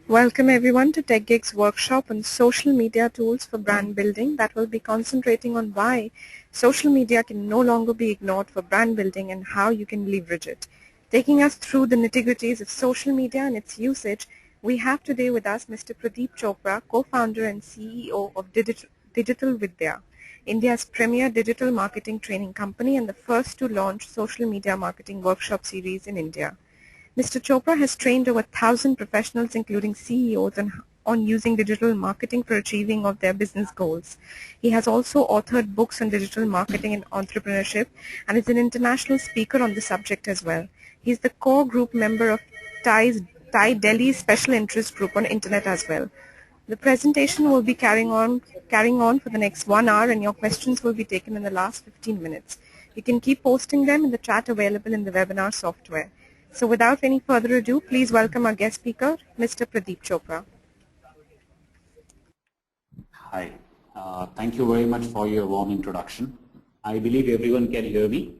Welcome everyone to TechGeek's workshop on social media tools for brand building that will be concentrating on why social media can no longer be ignored for brand building and how you can leverage it. Taking us through the nitty-gritties of social media and its usage, we have today with us Mr. Pradeep Chopra, co-founder and CEO of Digital Vidya, India's premier digital marketing training company and the first to launch social media marketing workshop series in India. Mr. Chopra has trained over 1,000 professionals, including CEOs, on using digital marketing for achieving of their business goals. He has also authored books on digital marketing and entrepreneurship and is an international speaker on the subject as well. He is the core group member of Thai Delhi's special interest group on internet as well. The presentation will be carrying on for the next 1 hour, and your questions will be taken in the last 15 minutes. You can keep posting them in the chat available in the webinar software. So without any further ado, please welcome our guest speaker, Mr. Pradeep Chopra. Hi. Thank you very much for your warm introduction. I believe everyone can hear me.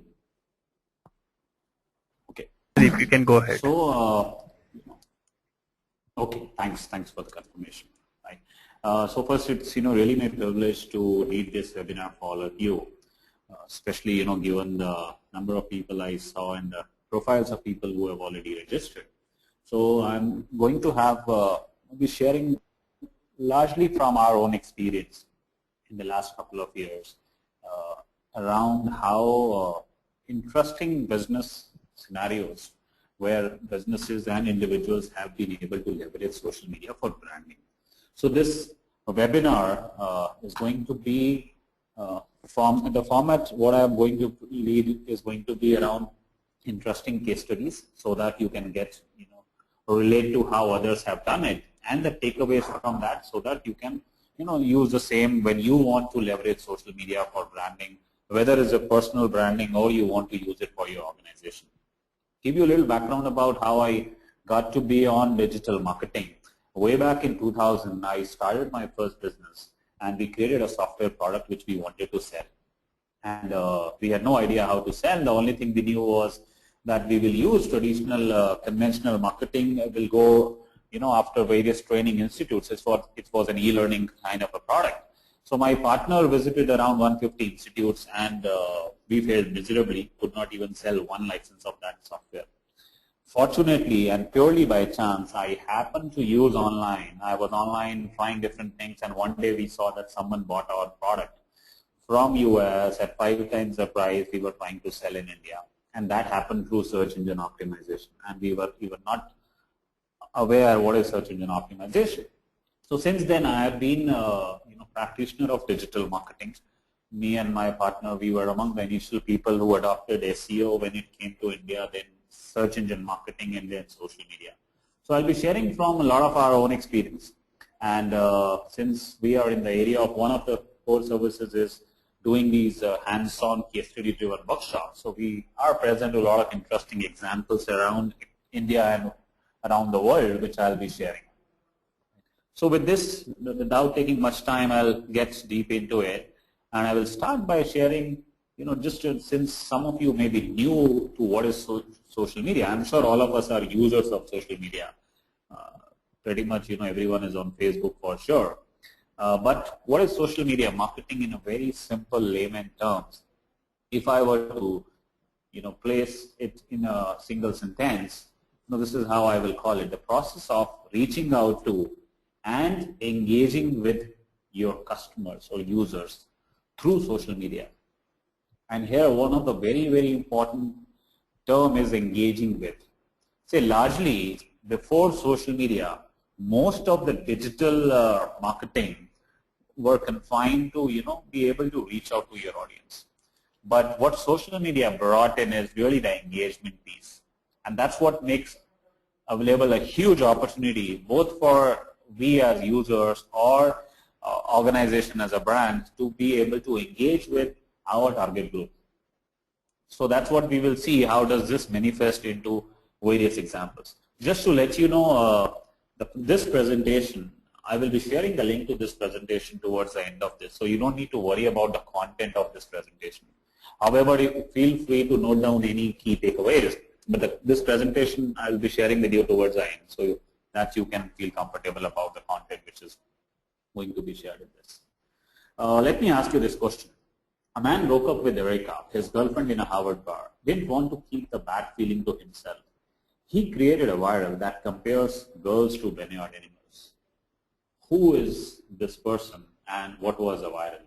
Okay. Pradeep, you can go ahead. So, okay. Thanks for the confirmation. Right. So first, it's really my privilege to lead this webinar for all of you, especially given the number of people I saw and the profiles of people who have already registered. So I'm going to be sharing largely from our own experience in the last couple of years around how interesting business scenarios where businesses and individuals have been able to leverage social media for branding. So this webinar is going to be the format. What I am going to lead is going to be around interesting case studies so that you can get, relate to how others have done it and the takeaways from that so that you can, use the same when you want to leverage social media for branding, whether it's a personal branding or you want to use it for your organization. Give you a little background about how I got to be on digital marketing. Way back in 2000, I started my first business and we created a software product which we wanted to sell. And we had no idea how to sell. The only thing we knew was that we will use traditional conventional marketing. We'll go, after various training institutes. It was an e-learning kind of a product. So my partner visited around 150 institutes and we failed miserably, could not even sell one license of that software. Fortunately and purely by chance, I happened to use online. I was online trying different things and one day we saw that someone bought our product from US at 5 times the price we were trying to sell in India. And that happened through search engine optimization. And we were not aware what is search engine optimization. So since then, I have been practitioner of digital marketing. Me and my partner, we were among the initial people who adopted SEO when it came to India, then search engine marketing, and then social media. So I'll be sharing from a lot of our own experience. And since we are in the area of one of the core services is doing these hands-on case study driven workshops. So we are present to a lot of interesting examples around India and around the world, which I'll be sharing. So with this, without taking much time, I'll get deep into it. And I will start by sharing, just since some of you may be new to what is social media, I'm sure all of us are users of social media. Pretty much, everyone is on Facebook for sure. But what is social media marketing in a very simple layman terms? If I were to, place it in a single sentence, this is how I will call it: the process of reaching out to and engaging with your customers or users through social media. And here, one of the very, very important term is engaging with. Say, largely before social media, most of the digital marketing were confined to, be able to reach out to your audience. But what social media brought in is really the engagement piece. And that's what makes available a huge opportunity both for we as users or organization as a brand to be able to engage with our target group. So that's what we will see. How does this manifest into various examples? Just to let you know, this presentation, I will be sharing the link to this presentation towards the end of this. So you don't need to worry about the content of this presentation. However, feel free to note down any key takeaways. But this presentation I will be sharing with you towards the end. So that you can feel comfortable about the content which is going to be shared in this. Let me ask you this question. A man broke up with Erica, his girlfriend, in a Harvard bar. Didn't want to keep the bad feeling to himself. He created a viral that compares girls to vineyard animals. Who is this person and what was the viral?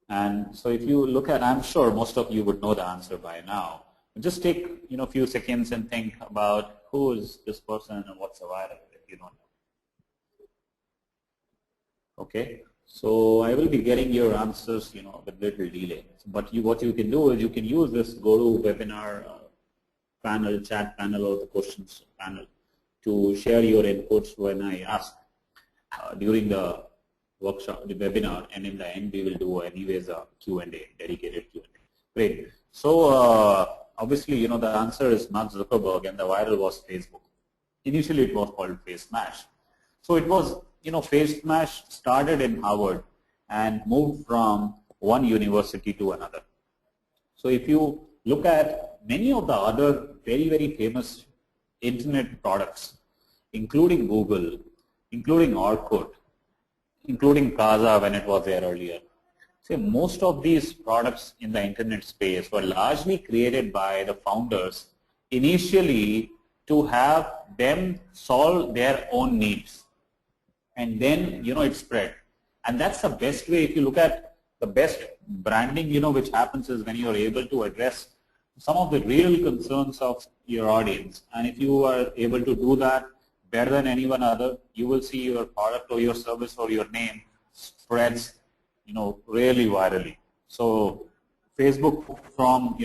And so if you look at, I'm sure most of you would know the answer by now. Just take a few seconds and think about who is this person and what's the viral if you don't know. Okay, so I will be getting your answers with little delay. But what you can do is you can use this GoToWebinar panel, chat panel, or the questions panel to share your inputs when I ask during the workshop, the webinar, and in the end we will do anyways a Q&A, dedicated Q&A. Great. So obviously, the answer is Mark Zuckerberg, and the viral was Facebook. Initially, it was called Face Smash. So it was, Face Smash started in Harvard and moved from one university to another. So if you look at many of the other very, very famous internet products, including Google, including Orkut, including Casa when it was there earlier. So most of these products in the internet space were largely created by the founders initially to have them solve their own needs. And then, it spread. And that's the best way. If you look at the best branding, which happens is when you're able to address some of the real concerns of your audience. And if you are able to do that better than anyone other, you will see your product or your service or your name spreads, really virally. So Facebook from,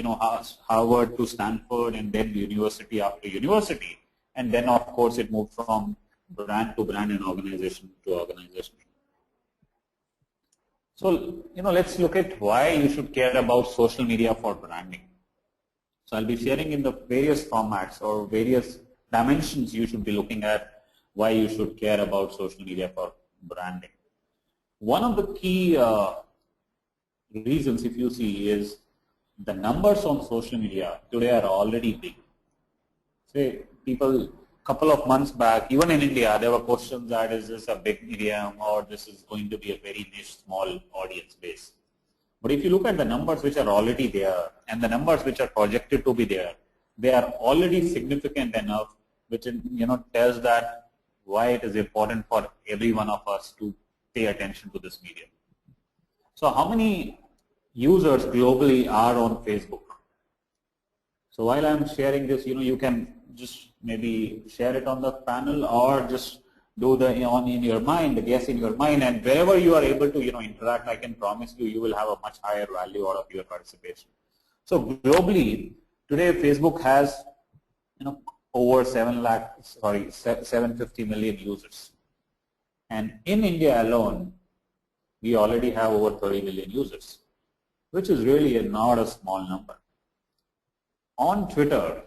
Harvard to Stanford, and then university after university. And then, of course, it moved from brand to brand and organization to organization. So, let's look at why you should care about social media for branding. So I'll be sharing in the various formats or various dimensions you should be looking at why you should care about social media for branding. One of the key reasons, if you see, is the numbers on social media today are already big. Say, people, couple of months back, even in India, there were questions that is this a big medium or this is going to be a very niche, small audience base. But if you look at the numbers which are already there and the numbers which are projected to be there, they are already significant enough, which tells that why it is important for every one of us to pay attention to this medium. So how many users globally are on Facebook? So while I'm sharing this, you can just maybe share it on the panel or just do the in your mind, the guess in your mind, and wherever you are able to interact, I can promise you will have a much higher value out of your participation. So globally, today Facebook has over 750 million users, and in India alone, we already have over 30 million users, which is really not a small number. On Twitter,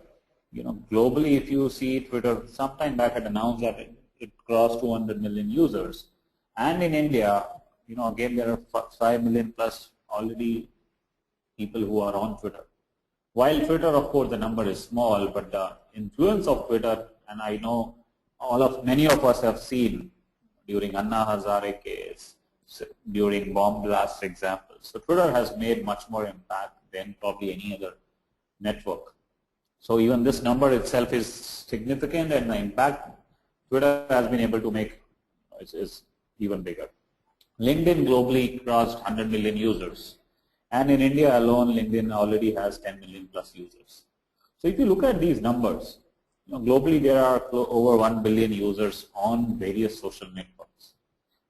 globally, if you see Twitter, sometime back had announced that it crossed 200 million users. And in India, again, there are 5 million plus already people who are on Twitter. While Twitter, of course, the number is small, but the influence of Twitter, and I know many of us have seen during Anna Hazare case, during bomb blast examples. So Twitter has made much more impact than probably any other network. So even this number itself is significant, and the impact Twitter has been able to make is even bigger. LinkedIn globally crossed 100 million users. And in India alone, LinkedIn already has 10 million plus users. So if you look at these numbers, globally there are over 1 billion users on various social networks.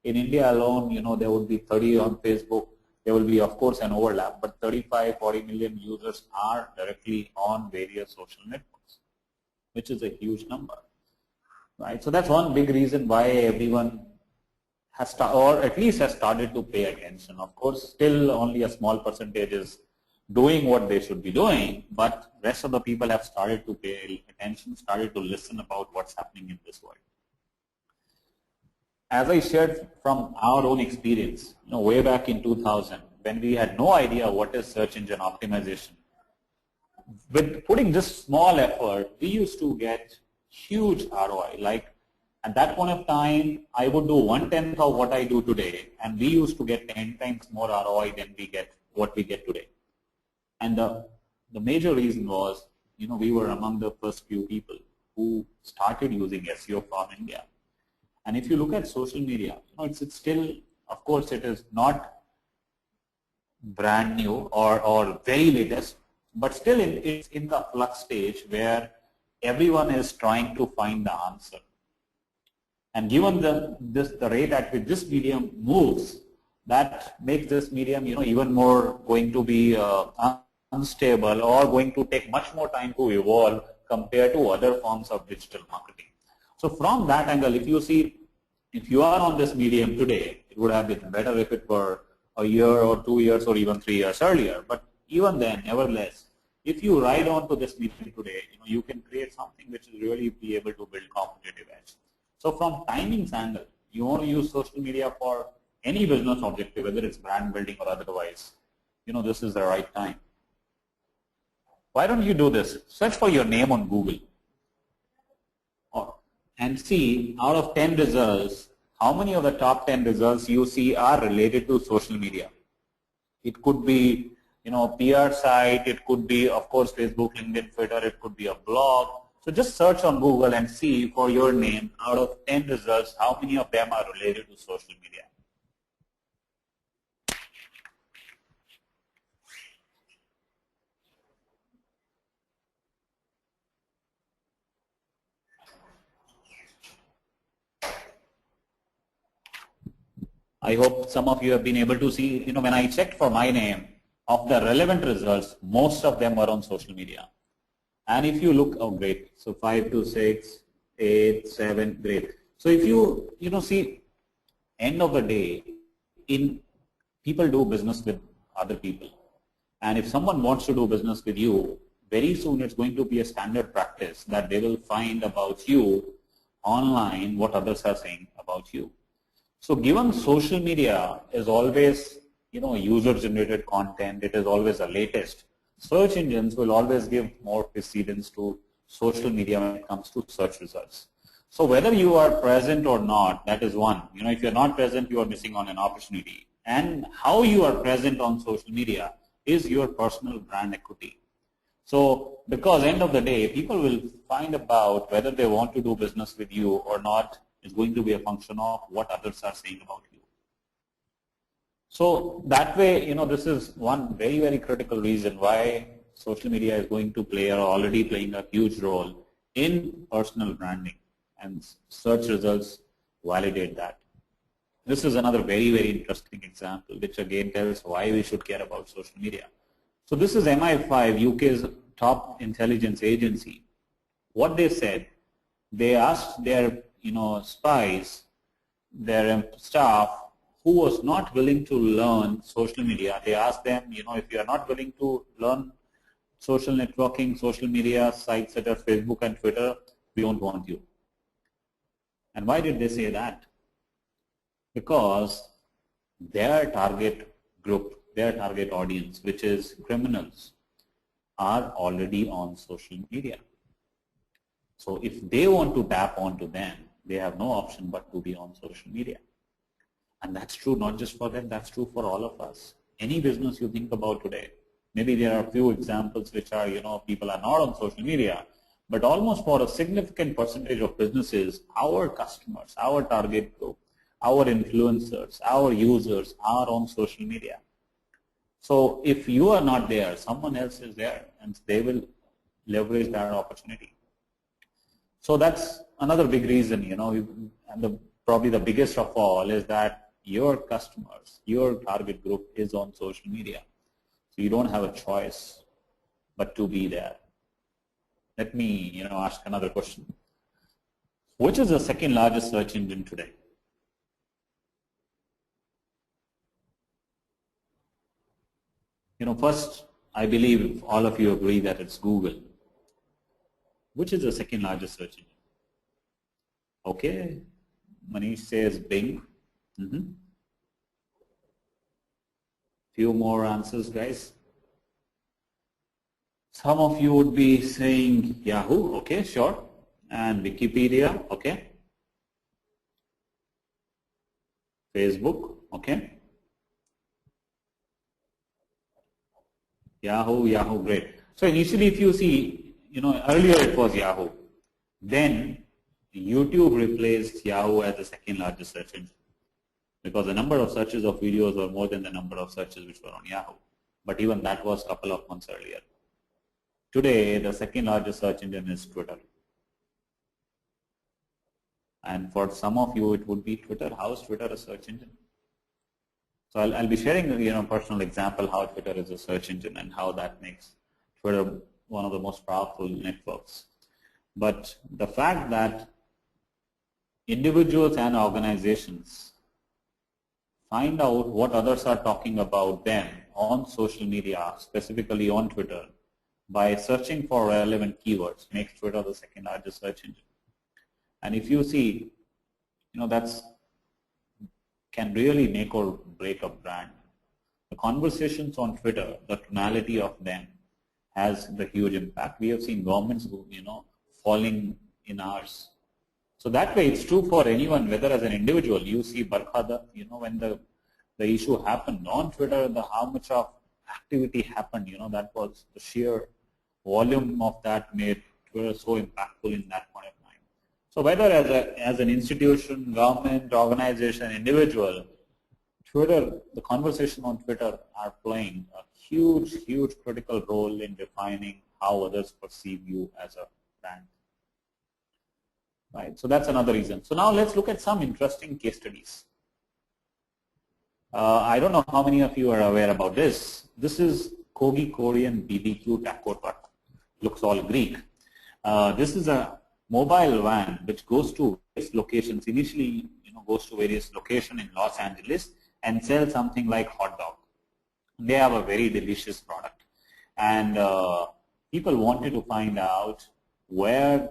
In India alone, there would be 30 on Facebook. There will be, of course, an overlap, but 35-40 million users are directly on various social networks, which is a huge number, right? So that's one big reason why everyone has or at least has started to pay attention. Of course, still only a small percentage is doing what they should be doing, but rest of the people have started to pay attention, started to listen about what's happening in this world. As I shared from our own experience, way back in 2000, when we had no idea what is search engine optimization, with putting just small effort, we used to get huge ROI. Like at that point of time, I would do 1/10 of what I do today, and we used to get 10 times more ROI than what we get today. And the major reason was, we were among the first few people who started using SEO from India. And if you look at social media, it's still, of course, it is not brand new or very latest, but still it's in the flux stage where everyone is trying to find the answer. And given the rate at which this medium moves, that makes this medium even more going to be unstable or going to take much more time to evolve compared to other forms of digital marketing. So from that angle, if you are on this medium today, it would have been better if it were a year or 2 years or even 3 years earlier. But even then, nevertheless, if you ride on to this medium today, you can create something which will really be able to build competitive edge. So from timings angle, you want to use social media for any business objective, whether it's brand building or otherwise, this is the right time. Why don't you do this? Search for your name on Google and see out of 10 results, how many of the top 10 results you see are related to social media. It could be, PR site, it could be, of course, Facebook, LinkedIn, Twitter, it could be a blog. So just search on Google and see for your name, out of 10 results, how many of them are related to social media. I hope some of you have been able to see, when I checked for my name, of the relevant results, most of them were on social media. And if you look, oh great, so 5 to 6, 8, 7, great. So if you, see, end of the day, people do business with other people. And if someone wants to do business with you, very soon it's going to be a standard practice that they will find about you online what others are saying about you. So given social media is always, user-generated content, it is always the latest, search engines will always give more precedence to social media when it comes to search results. So whether you are present or not, that is one. If you're not present, you are missing on an opportunity. And how you are present on social media is your personal brand equity. So because end of the day, people will find about whether they want to do business with you or not is going to be a function of what others are saying about you. So that way, this is one very, very critical reason why social media is going to play or already playing a huge role in personal branding, and search results validate that. This is another very, very interesting example, which again tells why we should care about social media. So this is MI5, UK's top intelligence agency. What they said, they asked their spies, their staff who was not willing to learn social media. They asked them, if you are not willing to learn social networking, social media sites such as Facebook and Twitter, we don't want you. And why did they say that? Because their target group, their target audience, which is criminals, are already on social media. So if they want to tap onto them, they have no option but to be on social media. And that's true not just for them, that's true for all of us. Any business you think about today, maybe there are a few examples which are, people are not on social media, but almost for a significant percentage of businesses, our customers, our target group, our influencers, our users are on social media. So if you are not there, someone else is there, and they will leverage that opportunity. So that's another big reason, and probably the biggest of all is that your customers, your target group is on social media. So you don't have a choice but to be there. Let me, ask another question. Which is the second largest search engine today? First, I believe all of you agree that it's Google. Which is the second largest search engine? Okay, Manish says Bing. Few more answers, guys. Some of you would be saying Yahoo. Okay, sure. and Wikipedia, okay, Facebook, okay, Yahoo, great. So initially, if you see, earlier it was Yahoo. Then YouTube replaced Yahoo as the second largest search engine because the number of searches of videos were more than the number of searches which were on Yahoo. But even that was a couple of months earlier. Today, the second largest search engine is Twitter. And for some of you, it would be Twitter. How is Twitter a search engine? So I'll be sharing a personal example how Twitter is a search engine and how that makes Twitter one of the most powerful networks. But the fact that individuals and organizations find out what others are talking about them on social media, specifically on Twitter, by searching for relevant keywords makes Twitter the second largest search engine. And if you see, that's can really make or break a brand. The conversations on Twitter, the tonality of them has the huge impact. We have seen governments, falling in hours. So that way it's true for anyone, whether as an individual, you see Barkhada, when the issue happened on Twitter, how much of activity happened, that was the sheer volume of that made Twitter so impactful in that point of time. So whether as an institution, government, organization, individual, Twitter, the conversation on Twitter are playing a huge critical role in defining how others perceive you as a brand. Right, so that's another reason. So now let's look at some interesting case studies. I don't know how many of you are aware about this. This is Kogi Korean BBQ taco truck. Looks all Greek. This is a mobile van which goes to various locations. Initially, goes to various locations in Los Angeles and sells something like hot dog. They have a very delicious product, and people wanted to find out where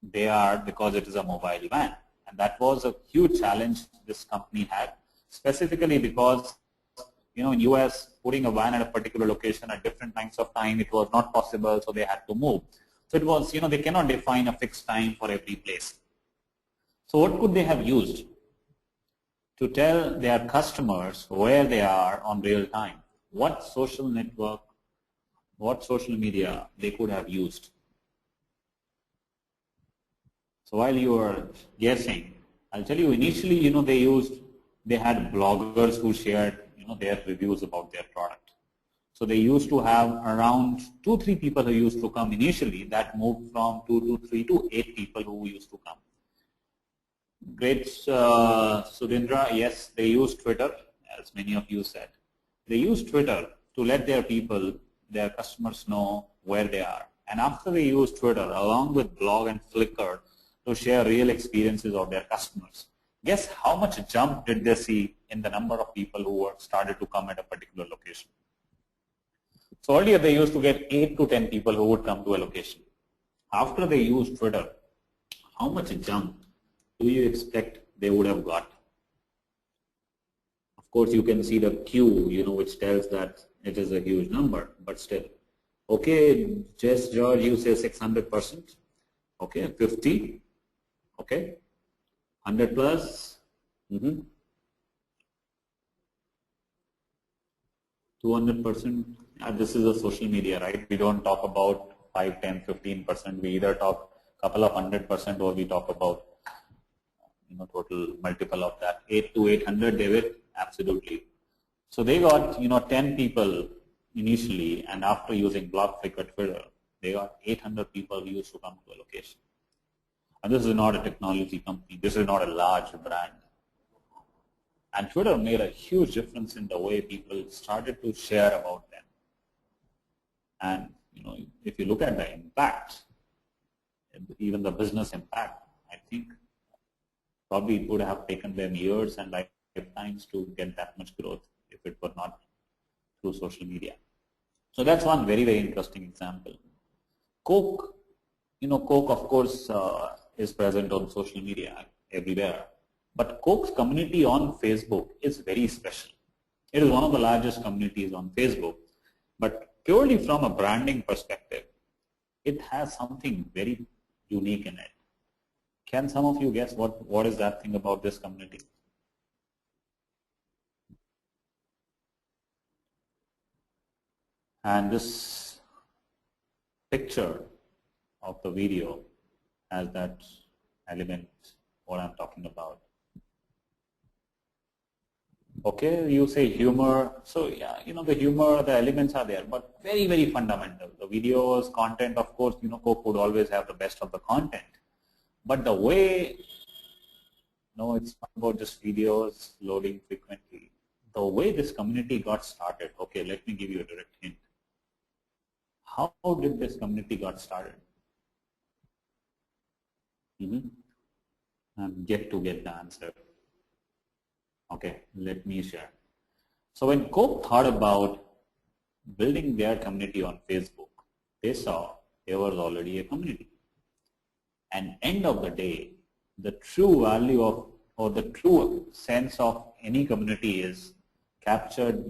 they are because it is a mobile van, and that was a huge challenge this company had, specifically because in US putting a van at a particular location at different times of time, it was not possible, so they had to move. So it was, they cannot define a fixed time for every place. So what could they have used to tell their customers where they are on real time? What social network, what social media they could have used? So while you are guessing, I'll tell you initially, they had bloggers who shared, their reviews about their product. So they used to have around 2-3 people who used to come initially. That moved from 2 to 3 to 8 people who used to come. Great, Surendra. Yes, they use Twitter, as many of you said. They use Twitter to let their people, their customers know where they are. And after they use Twitter, along with blog and Flickr, to share real experiences of their customers, guess how much jump did they see in the number of people who were started to come at a particular location? So earlier they used to get 8 to 10 people who would come to a location. After they used Twitter, how much jump do you expect they would have got? Of course, you can see the queue, which tells that it is a huge number, but still. Okay, Jess, George, you say 600%. Okay, 50. Okay, 100 plus. 200%. This is a social media, right? We don't talk about 5, 10, 15%. We either talk a couple of 100% or we talk about total multiple of that. 8 to 800, David, absolutely. So they got 10 people initially, and after using blog, Flickr, Twitter, they got 800 people who used to come to a location. And this is not a technology company. This is not a large brand. And Twitter made a huge difference in the way people started to share about them. And if you look at the impact, even the business impact, I think probably it would have taken them years and lifetimes to get that much growth if it were not through social media. So that's one very, very interesting example. Coke, Coke of course is present on social media everywhere. But Coke's community on Facebook is very special. It is one of the largest communities on Facebook. But purely from a branding perspective, it has something very unique in it. Can some of you guess what is that thing about this community? And this picture of the video has that element, what I'm talking about. Okay, you say humor. So yeah, the humor, the elements are there, but very, very fundamental. The videos, content, of course, Coke would always have the best of the content. But the way, no, it's not about just videos loading frequently. The way this community got started, okay, let me give you a direct hint. How did this community got started? I'm yet to get the answer. Okay, let me share. So when Coke thought about building their community on Facebook, they saw there was already a community. And end of the day, the true value of, or the true sense of any community is captured,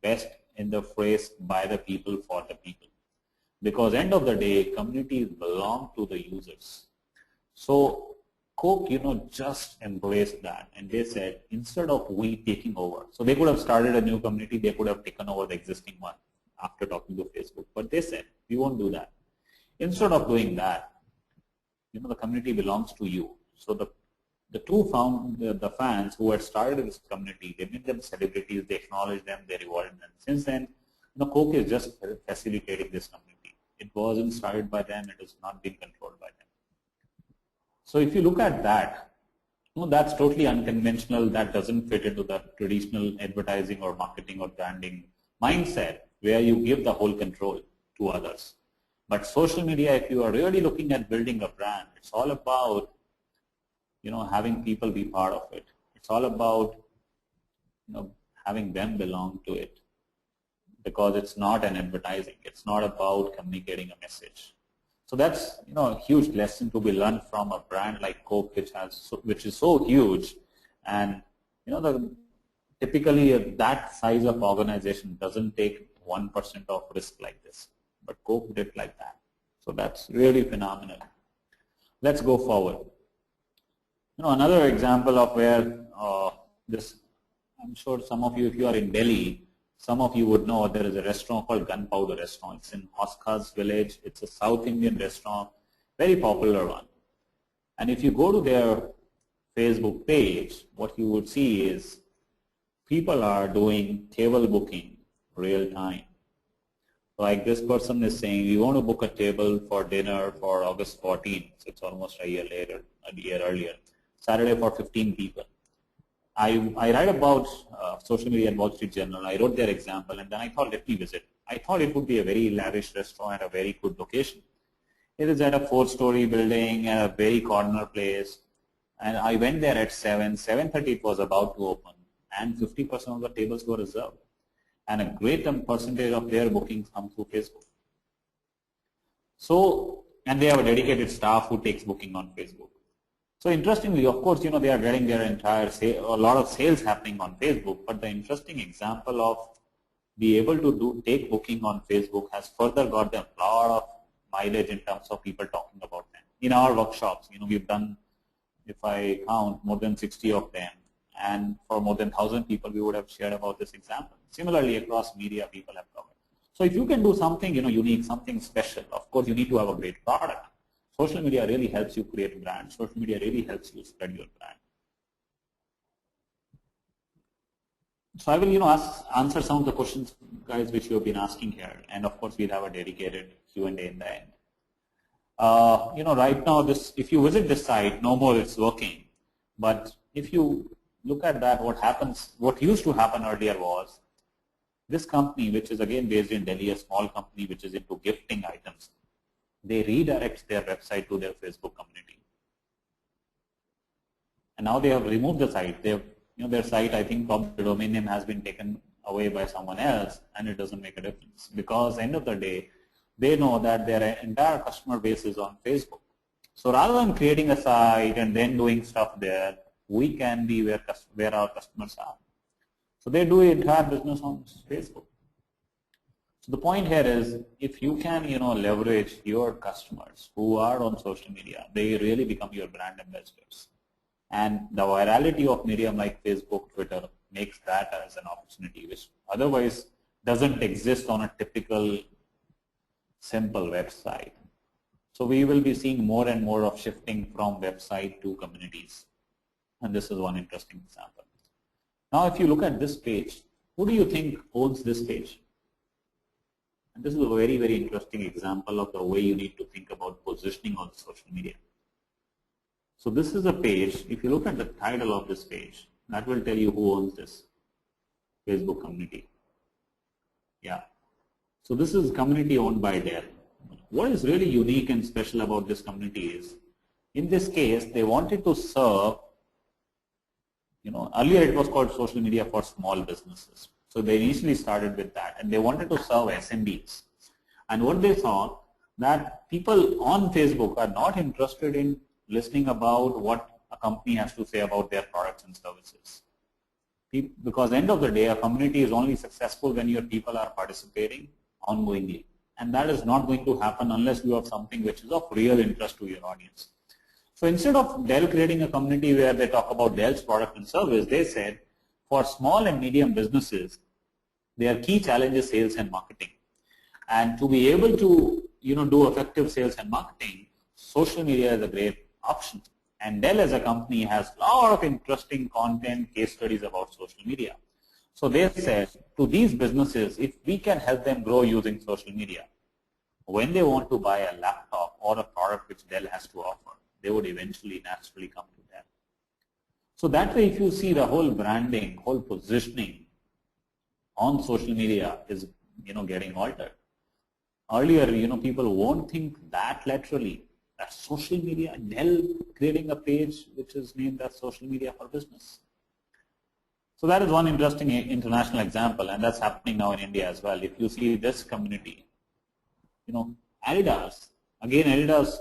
best in the phrase by the people for the people. Because end of the day, communities belong to the users. So Coke, just embraced that, and they said, instead of we taking over, so they could have started a new community, they could have taken over the existing one after talking to Facebook, but they said, we won't do that. Instead of doing that, the community belongs to you. So the two the fans who had started this community, they made them celebrities, they acknowledged them, they rewarded them. Since then, Coke is just facilitating this community. It wasn't started by them, it has not been controlled by them. So if you look at that, that's totally unconventional. That doesn't fit into the traditional advertising or marketing or branding mindset where you give the whole control to others. But social media, if you are really looking at building a brand, it's all about, having people be part of it. It's all about, having them belong to it, because it's not an advertising. It's not about communicating a message. So that's a huge lesson to be learned from a brand like Coke, which is so huge, and typically that size of organization doesn't take 1% of risk like this, but Coke did like that. So that's really phenomenal. Let's go forward. Another example of where this, I'm sure some of you, if you are in Delhi, some of you would know there is a restaurant called Gunpowder Restaurant. It's in Hoska's village. It's a South Indian restaurant, very popular one. And if you go to their Facebook page, what you would see is people are doing table booking real time. Like this person is saying, we want to book a table for dinner for August 14th. So it's almost a year earlier. Saturday for 15 people. I write about social media and Wall Street Journal. I wrote their example, and then I thought, let me visit. I thought it would be a very lavish restaurant at a very good location. It is at a 4-story building at a very corner place, and I went there at 7:30 it was about to open, and 50% of the tables were reserved, and a great percentage of their bookings come through Facebook. So, and they have a dedicated staff who takes booking on Facebook. So interestingly, of course, they are getting their entire a lot of sales happening on Facebook, but the interesting example of be able to take booking on Facebook has further got them a lot of mileage in terms of people talking about them. In our workshops, we've done, if I count, more than 60 of them, and for more than 1,000 people, we would have shared about this example. Similarly, across media, people have covered. So if you can do something, unique, something special, of course, you need to have a great product. Social media really helps you create brands. Social media really helps you spread your brand. So I will, answer some of the questions, guys, which you have been asking here, and of course, we'll have a dedicated Q&A in the end. Right now, if you visit this site, no more it's working. But if you look at that, what used to happen earlier was this company, which is again based in Delhi, a small company which is into gifting items, they redirect their website to their Facebook community. And now they have removed the site. They have, their site, I think probably the domain name has been taken away by someone else, and it doesn't make a difference, because end of the day, they know that their entire customer base is on Facebook. So rather than creating a site and then doing stuff there, we can be where our customers are. So they do entire business on Facebook. So the point here is, if you can, leverage your customers who are on social media, they really become your brand ambassadors. And the virality of medium like Facebook, Twitter makes that as an opportunity which otherwise doesn't exist on a typical simple website. So we will be seeing more and more of shifting from website to communities. And this is one interesting example. Now if you look at this page, who do you think owns this page? And this is a very, very interesting example of the way you need to think about positioning on social media. So this is a page, if you look at the title of this page, that will tell you who owns this Facebook community. Yeah. So this is community owned by Dell. What is really unique and special about this community is, in this case, they wanted to serve, earlier it was called social media for small businesses. So they initially started with that, and they wanted to serve SMBs. And what they saw, that people on Facebook are not interested in listening about what a company has to say about their products and services. Because end of the day, a community is only successful when your people are participating ongoingly. And that is not going to happen unless you have something which is of real interest to your audience. So instead of Dell creating a community where they talk about Dell's product and service, they said for small and medium businesses, their key challenge is sales and marketing. And to be able to do effective sales and marketing, social media is a great option. And Dell as a company has a lot of interesting content, case studies about social media. So they said to these businesses, if we can help them grow using social media, when they want to buy a laptop or a product which Dell has to offer, they would eventually naturally come to Dell. So that way, if you see the whole branding, whole positioning on social media is getting altered. Earlier, people won't think that laterally. That social media, Dell creating a page which is named as social media for business. So that is one interesting international example, and that's happening now in India as well. If you see this community, Adidas, again Adidas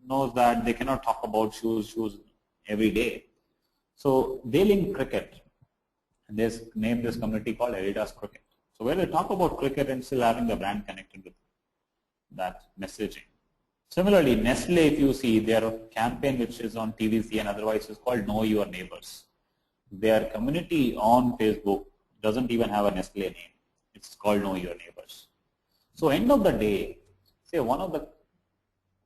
knows that they cannot talk about shoes every day. So they link cricket, and they named this community called Adidas Cricket. So where they talk about cricket and still having the brand connected with that messaging. Similarly, Nestle, if you see their campaign which is on TVC and otherwise is called Know Your Neighbors. Their community on Facebook doesn't even have a Nestle name. It's called Know Your Neighbors. So end of the day, say one of the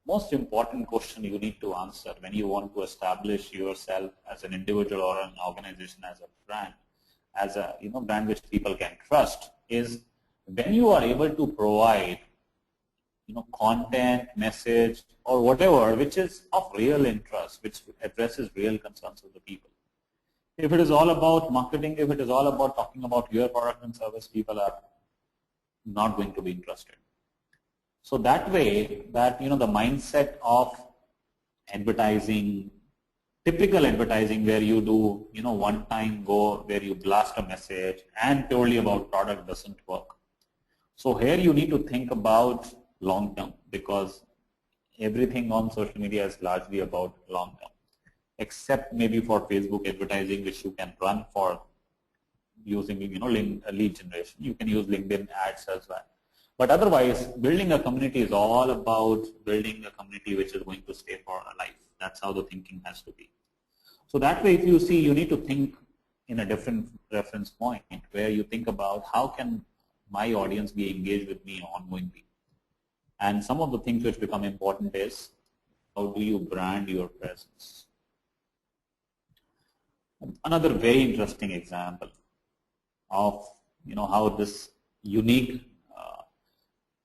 most important question you need to answer when you want to establish yourself as an individual or an organization as a brand, as a brand which people can trust, is when you are able to provide content, message, or whatever which is of real interest, which addresses real concerns of the people. If it is all about marketing, if it is all about talking about your product and service, people are not going to be interested. So that way, that the mindset of advertising, typical advertising where you do one time go where you blast a message and purely about product doesn't work. So here you need to think about long term, because everything on social media is largely about long term, except maybe for Facebook advertising, which you can run for using lead generation. You can use LinkedIn ads as well. But otherwise, building a community is all about building a community which is going to stay for a life. That's how the thinking has to be. So that way, if you see, you need to think in a different reference point where you think about how can my audience be engaged with me ongoingly. And some of the things which become important is how do you brand your presence. Another very interesting example of how this unique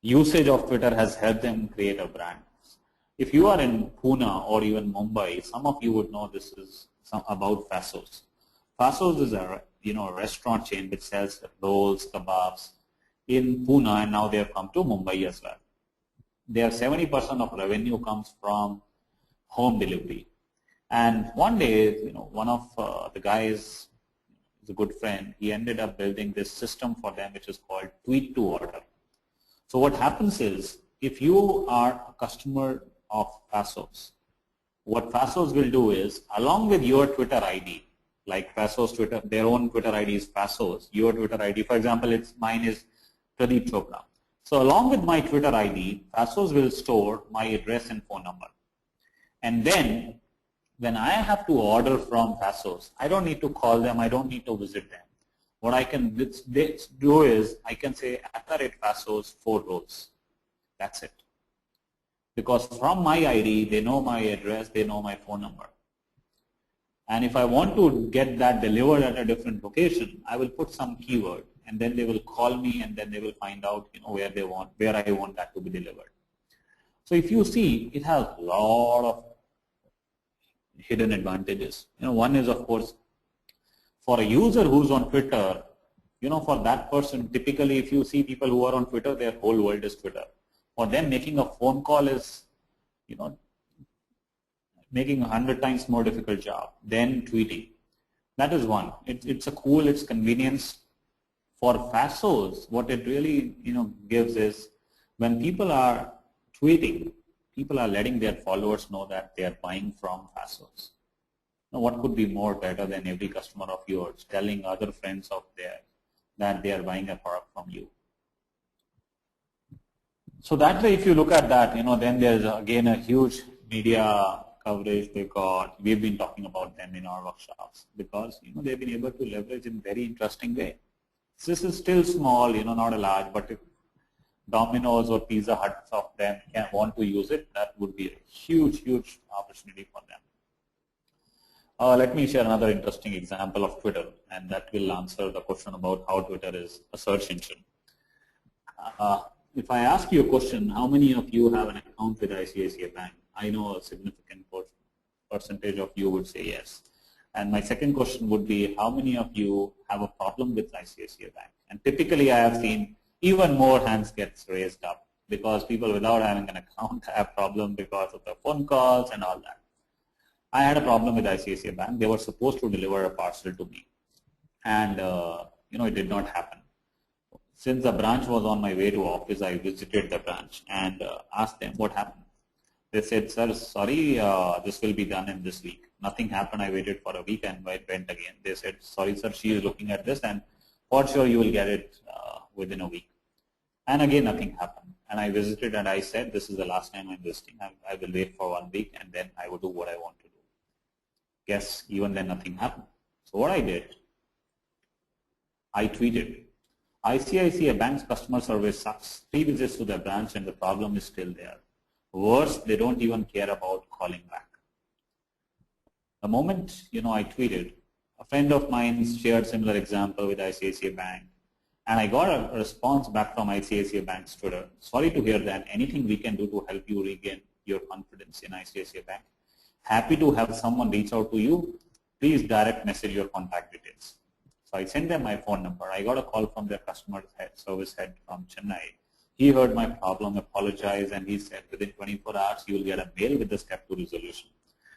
usage of Twitter has helped them create a brand. If you are in Pune or even Mumbai, some of you would know this is about Fassos. Fassos is a restaurant chain which sells rolls, kebabs in Pune, and now they have come to Mumbai as well. Their 70% of revenue comes from home delivery. And one day, one of the guys is a good friend. He ended up building this system for them, which is called Tweet to Order. So what happens is, if you are a customer of Fassos, what Fassos will do is, along with your Twitter ID, like Fassos Twitter, their own Twitter ID is Fassos, your Twitter ID, for example, mine is Pradeep Chopra. So along with my Twitter ID, Fassos will store my address and phone number. And then when I have to order from Fassos, I don't need to call them, I don't need to visit them. What I can do is I can say @Fassos 4 rows. That's it. Because from my ID, they know my address, they know my phone number. And if I want to get that delivered at a different location, I will put some keyword, and then they will call me, and then they will find out, where I want that to be delivered. So if you see, it has a lot of hidden advantages. One is, of course, for a user who's on Twitter, for that person, typically if you see people who are on Twitter, their whole world is Twitter. For them, making a phone call is, making 100 times more difficult job than tweeting. That is one. It's convenience. For Fassos, what it really, gives is when people are tweeting, people are letting their followers know that they are buying from Fassos. Now, what could be more better than every customer of yours telling other friends of theirs that they are buying a product from you? So that way, if you look at that, then there's again a huge media coverage they got. We've been talking about them in our workshops because, they've been able to leverage in very interesting way. This is still small, not a large, but if Domino's or Pizza Huts of them want to use it, that would be a huge, huge opportunity for them. Let me share another interesting example of Twitter, and that will answer the question about how Twitter is a search engine. If I ask you a question, how many of you have an account with ICICI Bank? I know a significant percentage of you would say yes. And my second question would be, how many of you have a problem with ICICI Bank? And typically I have seen even more hands gets raised up because people without having an account have problem because of the phone calls and all that. I had a problem with ICICI Bank. They were supposed to deliver a parcel to me, and it did not happen. Since the branch was on my way to office, I visited the branch and asked them what happened. They said, "Sir, sorry, this will be done in this week." Nothing happened. I waited for a week and I went again. They said, "Sorry, sir, she is looking at this, and for sure you will get it within a week." And again, nothing happened. And I visited and I said, "This is the last time I'm visiting. I will wait for 1 week and then I will do what I want to do." Yes, even then nothing happened. So what I did, I tweeted, "ICICI Bank's customer service sucks. 3 visits to the branch and the problem is still there. Worse, they don't even care about calling back." The moment, I tweeted, a friend of mine shared similar example with ICICI Bank, and I got a response back from ICICI Bank's Twitter. "Sorry to hear that. Anything we can do to help you regain your confidence in ICICI Bank? Happy to have someone reach out to you. Please direct message your contact details." So I sent them my phone number. I got a call from their customer service head from Chennai. He heard my problem, apologized, and he said within 24 hours you will get a mail with the step 2 resolution.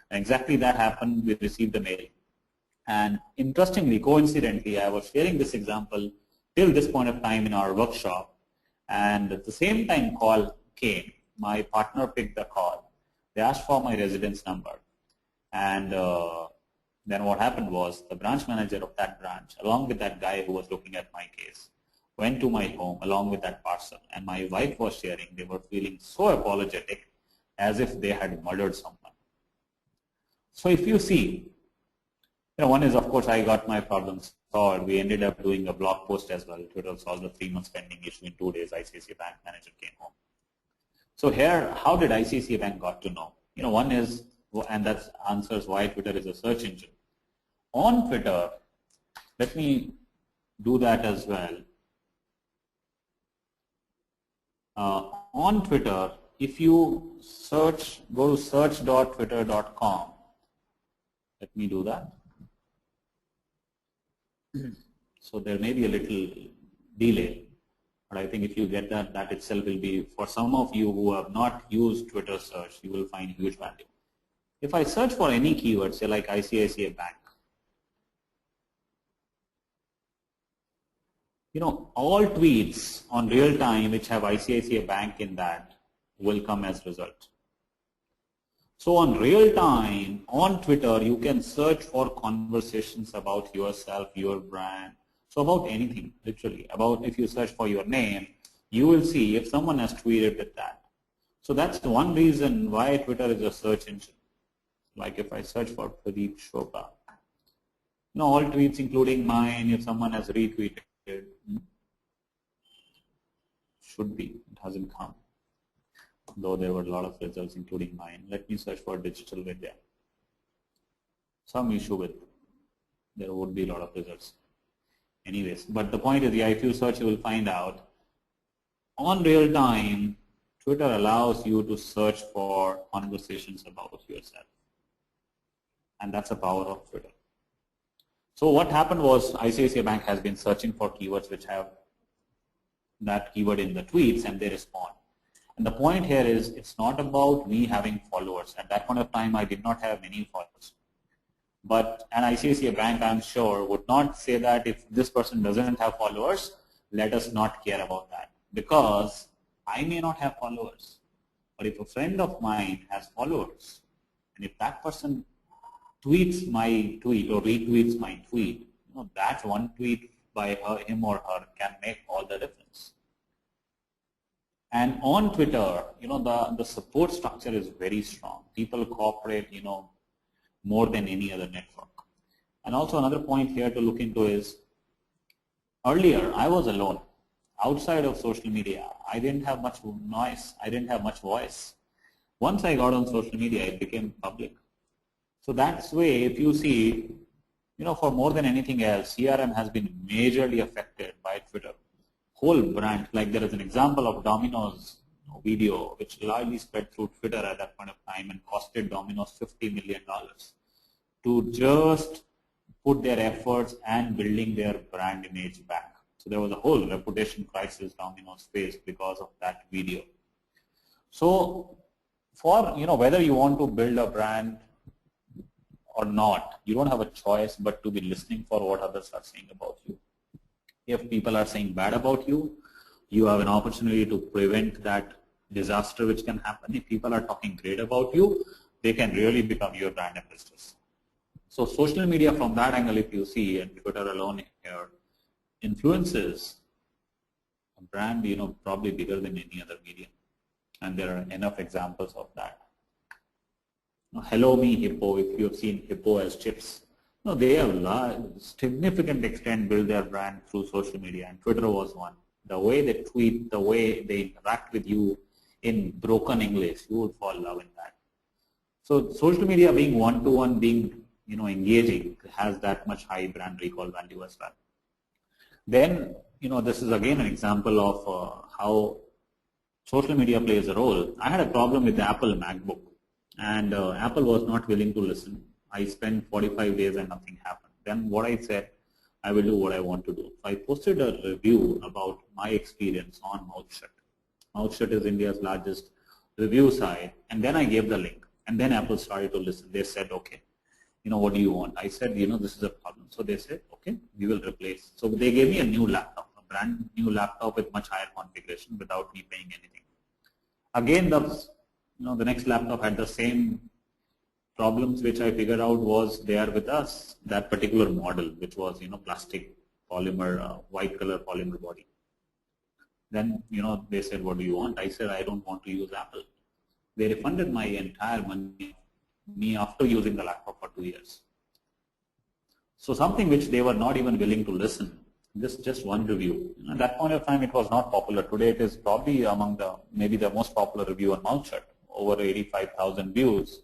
And exactly that happened. We received the mail. And interestingly, coincidentally, I was sharing this example till this point of time in our workshop. And at the same time call came, my partner picked the call. They asked for my residence number. And then what happened was the branch manager of that branch, along with that guy who was looking at my case, went to my home along with that parcel. And my wife was sharing, they were feeling so apologetic as if they had murdered someone. So if you see, one is, of course, I got my problems solved. We ended up doing a blog post as well. Twitter solved the 3 months pending issue in 2 days. ICICI Bank manager came home. So here, how did ICICI Bank got to know? One is, and that answers why Twitter is a search engine. On Twitter, let me do that as well. On Twitter, if you search, go to search.twitter.com. Let me do that. So there may be a little delay, but I think if you get that, that itself will be, for some of you who have not used Twitter search, you will find huge value. If I search for any keyword, say like ICICI Bank, all tweets on real time which have ICICI Bank in that will come as result. So on real time, on Twitter, you can search for conversations about yourself, your brand. So about anything, literally. About if you search for your name, you will see if someone has tweeted with that. So that's one reason why Twitter is a search engine. Like if I search for Pradeep Chopra, all tweets including mine, if someone has retweeted, should be, it hasn't come. Though there were a lot of results including mine. Let me search for digital Vidya. Some issue with, there would be a lot of results. Anyways, but the point is, if you search, you will find out on real time, Twitter allows you to search for conversations about yourself. And that's the power of Twitter. So what happened was ICICI Bank has been searching for keywords which have that keyword in the tweets, and they respond. And the point here is, it's not about me having followers. At that point of time, I did not have many followers. But an ICICI Bank, I'm sure, would not say that if this person doesn't have followers, let us not care about that. Because I may not have followers. But if a friend of mine has followers, and if that person tweets my tweet or retweets my tweet, that one tweet by him or her can make all the difference. And on Twitter, the support structure is very strong. People cooperate, more than any other network. And also another point here to look into is, earlier I was alone. Outside of social media, I didn't have much noise. I didn't have much voice. Once I got on social media, it became public. So that's way, if you see, for more than anything else, CRM has been majorly affected by Twitter. Whole brand, like there is an example of Domino's video, which largely spread through Twitter at that point of time and costed Domino's $50 million to just put their efforts and building their brand image back. So there was a whole reputation crisis Domino's faced because of that video. So for, whether you want to build a brand or not, you don't have a choice but to be listening for what others are saying about you. If people are saying bad about you, you have an opportunity to prevent that disaster which can happen. If people are talking great about you, they can really become your brand ambassadors. So social media from that angle, if you see, and Twitter alone here, influences a brand, probably bigger than any other medium. And there are enough examples of that. Hello Me Hippo, if you have seen Hippo as chips, they have significant extent built their brand through social media, and Twitter was one. The way they tweet, the way they interact with you in broken English, you would fall in love in that. So social media being one-to-one, being engaging, has that much high brand recall value as well. Then, this is again an example of how social media plays a role. I had a problem with the Apple Macbook, and Apple was not willing to listen. I spent 45 days and nothing happened. Then what I said, I will do what I want to do. I posted a review about my experience on Mouthshut. Mouthshut is India's largest review site, and then I gave the link. And then Apple started to listen. They said, okay, what do you want? I said, this is a problem. So they said, okay, we will replace. So they gave me a new laptop, a brand new laptop with much higher configuration without me paying anything. Again, the next laptop had the same problems which I figured out was there with us, that particular model, which was, plastic polymer, white color polymer body. Then, they said, what do you want? I said, I don't want to use Apple. They refunded my entire money me after using the laptop for 2 years. So something which they were not even willing to listen. This just one review. At that point of time, it was not popular. Today, it is probably among maybe the most popular review on Mouthshut. Over 85,000 views.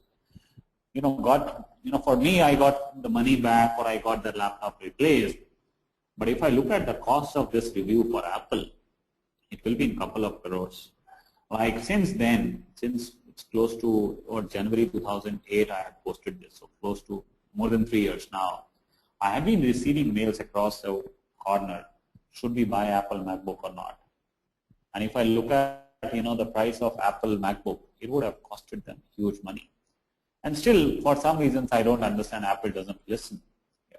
For me, I got the money back or I got the laptop replaced. But if I look at the cost of this review for Apple, it will be in a couple of crores. Like since then, since it's close to January 2008, I had posted this, so close to more than 3 years now. I have been receiving mails across the corner, should we buy Apple MacBook or not? And if I look at the price of Apple MacBook, it would have costed them huge money. And still, for some reasons, I don't understand Apple doesn't listen,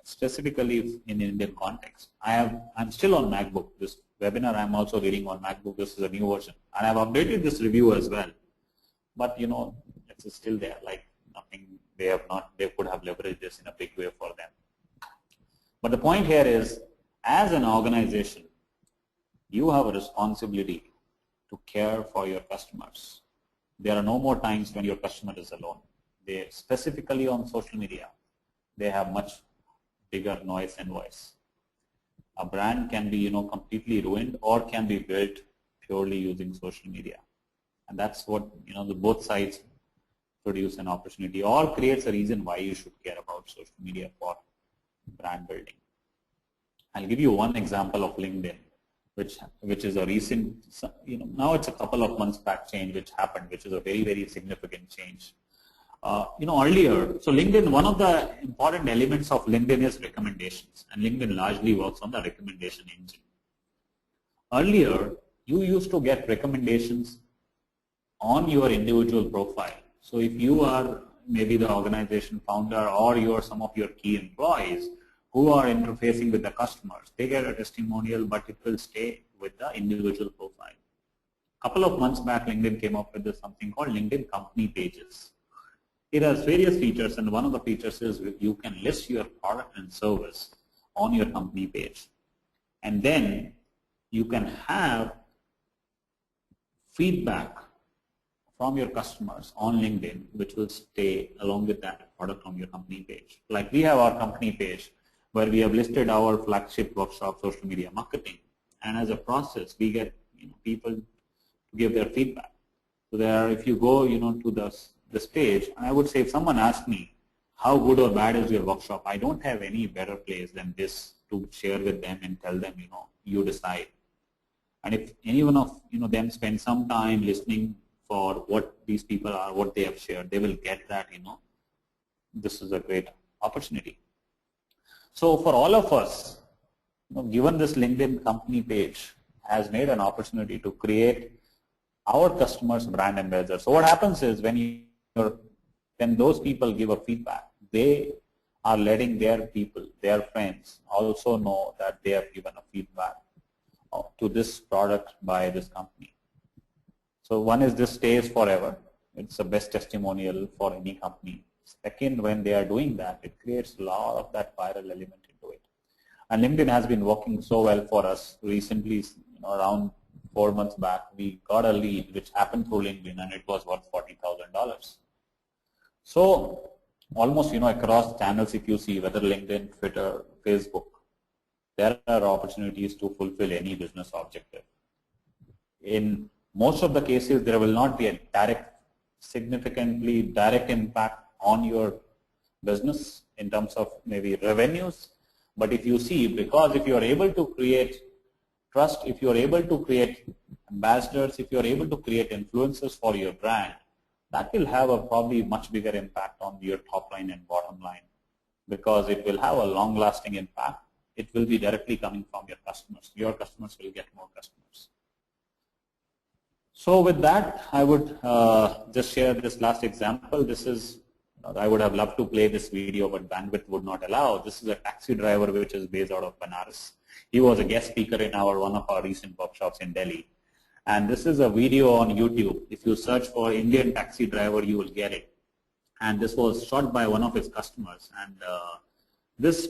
specifically in Indian context. I'm still on MacBook. This webinar I'm also reading on MacBook. This is a new version. And I've updated this review as well. But, it's still there, like nothing, they could have leveraged this in a big way for them. But the point here is, as an organization, you have a responsibility to care for your customers. There are no more times when your customer is alone. They specifically on social media, they have much bigger noise and voice. A brand can be, completely ruined or can be built purely using social media. And that's what, the both sides produce an opportunity or creates a reason why you should care about social media for brand building. I'll give you one example of LinkedIn, which is a recent, now it's a couple of months back change which happened, which is a very, very significant change. Earlier, so LinkedIn, one of the important elements of LinkedIn is recommendations, and LinkedIn largely works on the recommendation engine. Earlier, you used to get recommendations on your individual profile. So if you are maybe the organization founder or you are some of your key employees who are interfacing with the customers, they get a testimonial, but it will stay with the individual profile. A couple of months back, LinkedIn came up with something called LinkedIn Company Pages. It has various features, and one of the features is you can list your product and service on your company page. And then you can have feedback from your customers on LinkedIn, which will stay along with that product on your company page. Like we have our company page where we have listed our flagship workshop, social media marketing. And as a process, we get people to give their feedback. So there, if you go to this page, and I would say if someone asks me how good or bad is your workshop, I don't have any better place than this to share with them and tell them, you decide. And if any one of them spend some time listening for what these people are, what they have shared, they will get that, this is a great opportunity. So for all of us, given this LinkedIn company page has made an opportunity to create our customers' brand ambassadors. So what happens is when those people give a feedback, they are letting their people, their friends also know that they have given a feedback to this product by this company. So one is this stays forever. It's the best testimonial for any company. Second, when they are doing that, it creates a lot of that viral element into it. And LinkedIn has been working so well for us. Recently, around 4 months back, we got a lead which happened through LinkedIn, and it was worth $40,000. So almost, across channels, if you see whether LinkedIn, Twitter, Facebook, there are opportunities to fulfill any business objective. In most of the cases, there will not be a significantly direct impact on your business in terms of maybe revenues. But if you see, because if you are able to create trust, if you are able to create ambassadors, if you are able to create influencers for your brand, that will have a probably much bigger impact on your top line and bottom line, because it will have a long-lasting impact. It will be directly coming from your customers. Your customers will get more customers. So with that, I would just share this last example. This is, I would have loved to play this video, but bandwidth would not allow. This is a taxi driver which is based out of Banaras. He was a guest speaker in one of our recent workshops in Delhi. And this is a video on YouTube. If you search for Indian taxi driver, you will get it. And this was shot by one of his customers. And this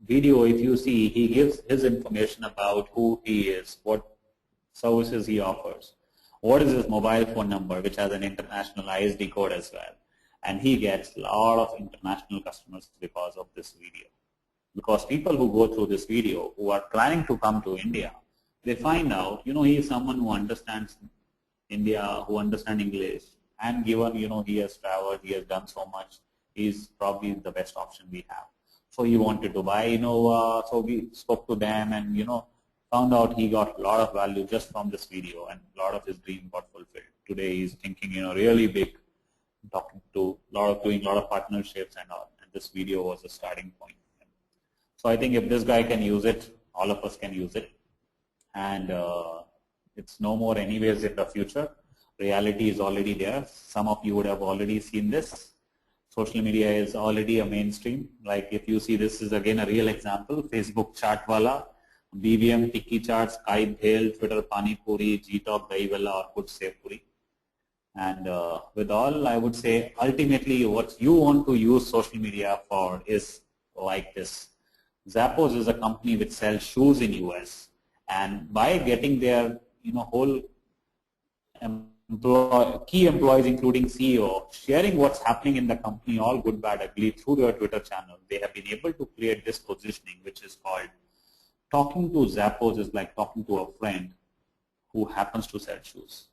video, if you see, he gives his information about who he is, what services he offers, what is his mobile phone number, which has an international ISD code as well. And he gets a lot of international customers because of this video. Because people who go through this video, who are planning to come to India, they find out, he is someone who understands India, who understands English, and given, he has traveled, he has done so much, he's probably the best option we have. So he wanted to buy Innova, so we spoke to them and, found out he got a lot of value just from this video, and a lot of his dream got fulfilled. Today he's thinking, really big, doing a lot of partnerships and all, and this video was a starting point. So I think if this guy can use it, all of us can use it. And it's no more anyways in the future. Reality is already there. Some of you would have already seen this. Social media is already a mainstream. Like if you see, this is again a real example. Facebook Chartwala, BBM Tiki Charts, Kai Bhel, Twitter Pani Puri, Gtalk Dahiwala, or Kuch Se Puri. And with all, I would say ultimately what you want to use social media for is like this. Zappos is a company which sells shoes in US. And by getting their whole key employees, including CEO, sharing what's happening in the company, all good, bad, ugly, through their Twitter channel. They have been able to create this positioning, which is called talking to Zappos is like talking to a friend who happens to sell shoes.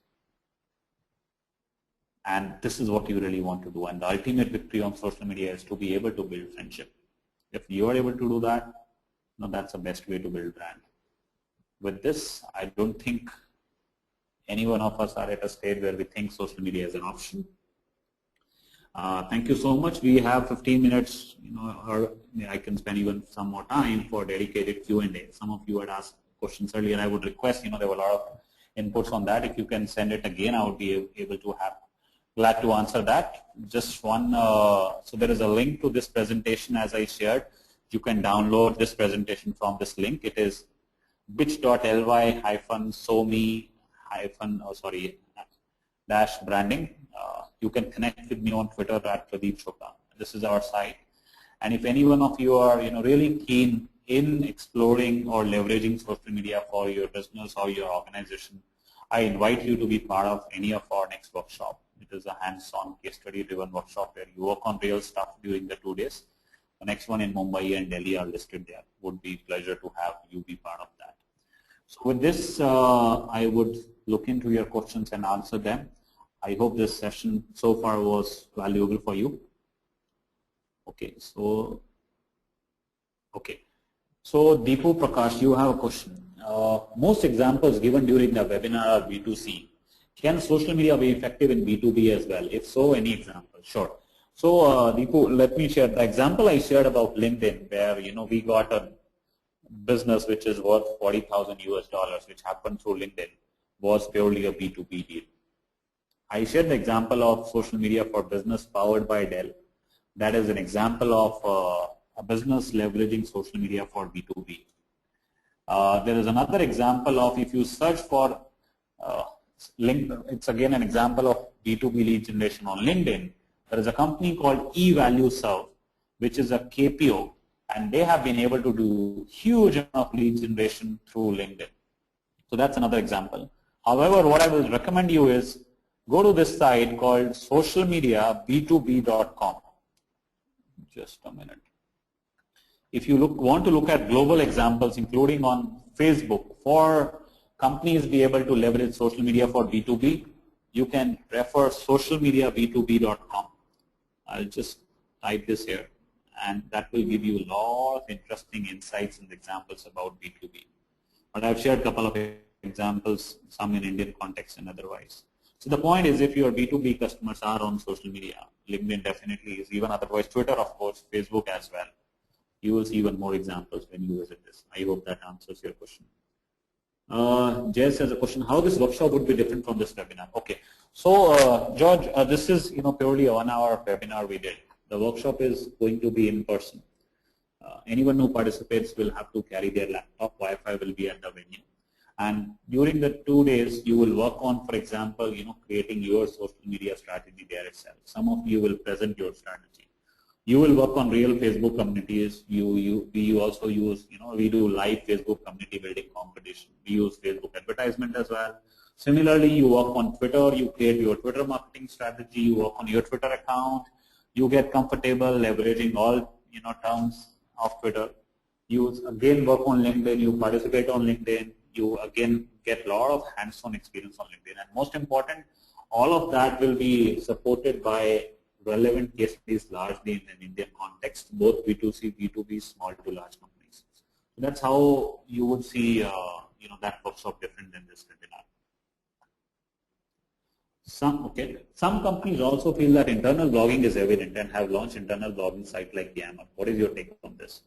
And this is what you really want to do. And the ultimate victory on social media is to be able to build friendship. If you are able to do that, that's the best way to build brand. With this, I don't think any one of us are at a stage where we think social media is an option. Thank you so much. We have 15 minutes, or I can spend even some more time for dedicated Q&A. Some of you had asked questions earlier. I would request, there were a lot of inputs on that. If you can send it again, I would be able to glad to answer that. Just one, so there is a link to this presentation as I shared. You can download this presentation from this link. It is bit.ly-so-me-dash-branding. You can connect with me on Twitter at Pradeep Chopra. This is our site. And if any one of you are really keen in exploring or leveraging social media for your business or your organization, I invite you to be part of any of our next workshop. It is a hands-on case study driven workshop where you work on real stuff during the 2 days. The next one in Mumbai and Delhi are listed there. Would be a pleasure to have you be part of that. So with this, I would look into your questions and answer them. I hope this session so far was valuable for you. Okay, so Deepu Prakash, you have a question. Most examples given during the webinar are B2C. Can social media be effective in B2B as well? If so, any example? Sure. So Deepu, let me share the example I shared about LinkedIn, where we got a business which is worth $40,000 US, which happened through LinkedIn, was purely a B2B deal. I shared the example of social media for business powered by Dell. That is an example of a business leveraging social media for B2B. There is another example of, if you search for it's again an example of B2B lead generation on LinkedIn. There is a company called eValueServe, which is a KPO, and they have been able to do huge amount of lead generation through LinkedIn. So that's another example. However, what I will recommend you is go to this site called socialmediab2b.com. Just a minute. If you want to look at global examples, including on Facebook, for companies be able to leverage social media for B2B, you can refer socialmediab2b.com. I'll just type this here, and that will give you a lot of interesting insights and examples about B2B. But I've shared a couple of examples, some in Indian context and otherwise. So the point is, if your B2B customers are on social media, LinkedIn definitely is, even otherwise Twitter, of course, Facebook as well. You will see even more examples when you visit this. I hope that answers your question. Jess has a question, how this workshop would be different from this webinar? Okay, so George, this is purely a 1 hour webinar we did. The workshop is going to be in person. Anyone who participates will have to carry their laptop. Wi-Fi will be at the venue. And during the 2 days, you will work on, for example, creating your social media strategy there itself. Some of you will present your strategy. You will work on real Facebook communities. We also use, we do live Facebook community building competition. We use Facebook advertisement as well. Similarly, you work on Twitter. You create your Twitter marketing strategy. You work on your Twitter account. You get comfortable leveraging all, terms of Twitter. You again work on LinkedIn. You participate on LinkedIn. You again get a lot of hands-on experience on LinkedIn. And most important, all of that will be supported by relevant case studies largely in an Indian context, both B2C, B2B, small to large companies. So that's how you would see, that workshop different than this webinar. Some companies also feel that internal blogging is evident and have launched internal blogging site like Yammer. What is your take on this?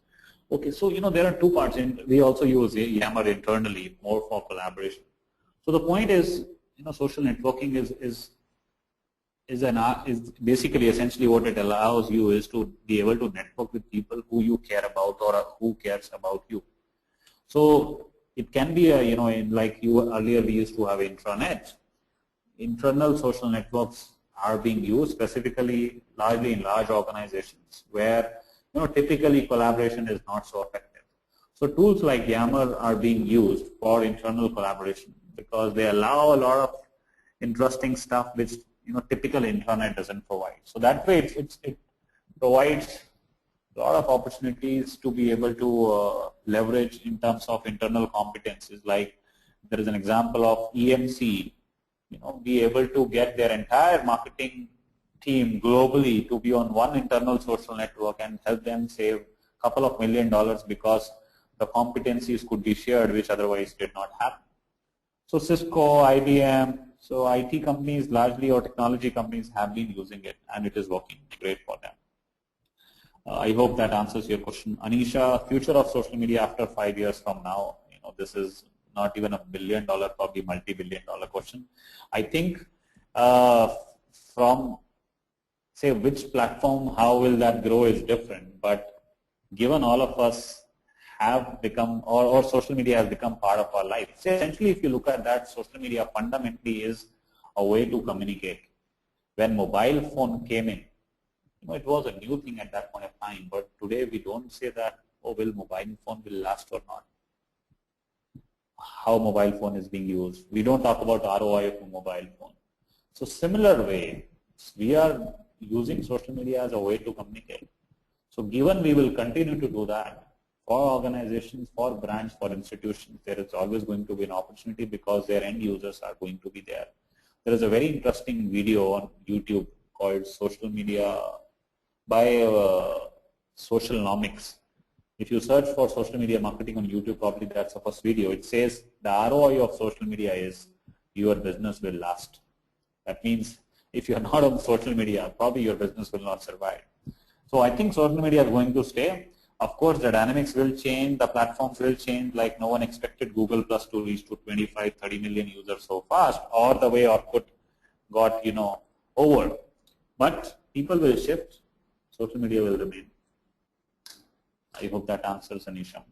Okay, so there are two parts. We also use Yammer internally more for collaboration. So the point is, social networking is basically essentially what it allows you is to be able to network with people who you care about or who cares about you. So it can be a, like earlier we used to have intranet. Internal social networks are being used specifically largely in large organizations where typically collaboration is not so effective. So tools like Yammer are being used for internal collaboration because they allow a lot of interesting stuff which typical intranet doesn't provide. So that way it provides a lot of opportunities to be able to leverage in terms of internal competencies. Like there is an example of EMC, be able to get their entire marketing team globally to be on one internal social network and help them save a couple of $1 million because the competencies could be shared which otherwise did not happen. So Cisco, IBM, so IT companies largely or technology companies have been using it and it is working great for them. I hope that answers your question. Anisha, future of social media after 5 years from now, this is not even $1 billion, probably multi-billion-dollar question. I think from say which platform, how will that grow is different, but given all of us have become, or social media has become part of our life. So essentially, if you look at that, social media fundamentally is a way to communicate. When mobile phone came in, it was a new thing at that point of time, but today we don't say that, oh, will mobile phone will last or not. How mobile phone is being used. We don't talk about ROI of a mobile phone. So similar way, we are using social media as a way to communicate. So given we will continue to do that, for organizations, for brands, for institutions, there is always going to be an opportunity because their end users are going to be there. There is a very interesting video on YouTube called Social Media by Socialnomics. If you search for social media marketing on YouTube, probably that's the first video. It says the ROI of social media is your business will last. That means if you're not on social media, probably your business will not survive. So I think social media is going to stay. Of course, the dynamics will change, the platforms will change, like no one expected Google Plus to reach to 25, 30 million users so fast, or the way Orkut got, over. But people will shift, social media will remain. I hope that answers Anisha.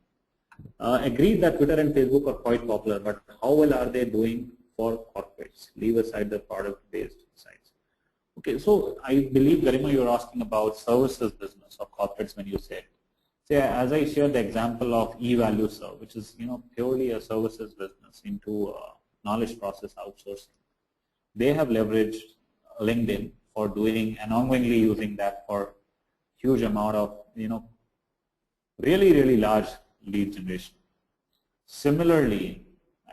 Agreed that Twitter and Facebook are quite popular, but how well are they doing for corporates? Leave aside the product-based sites. Okay, so I believe, Garima, you're asking about services business or corporates when you said. So as I shared the example of eValueServe, which is purely a services business into knowledge process outsourcing. They have leveraged LinkedIn for doing and ongoingly using that for huge amount of really large lead generation. Similarly,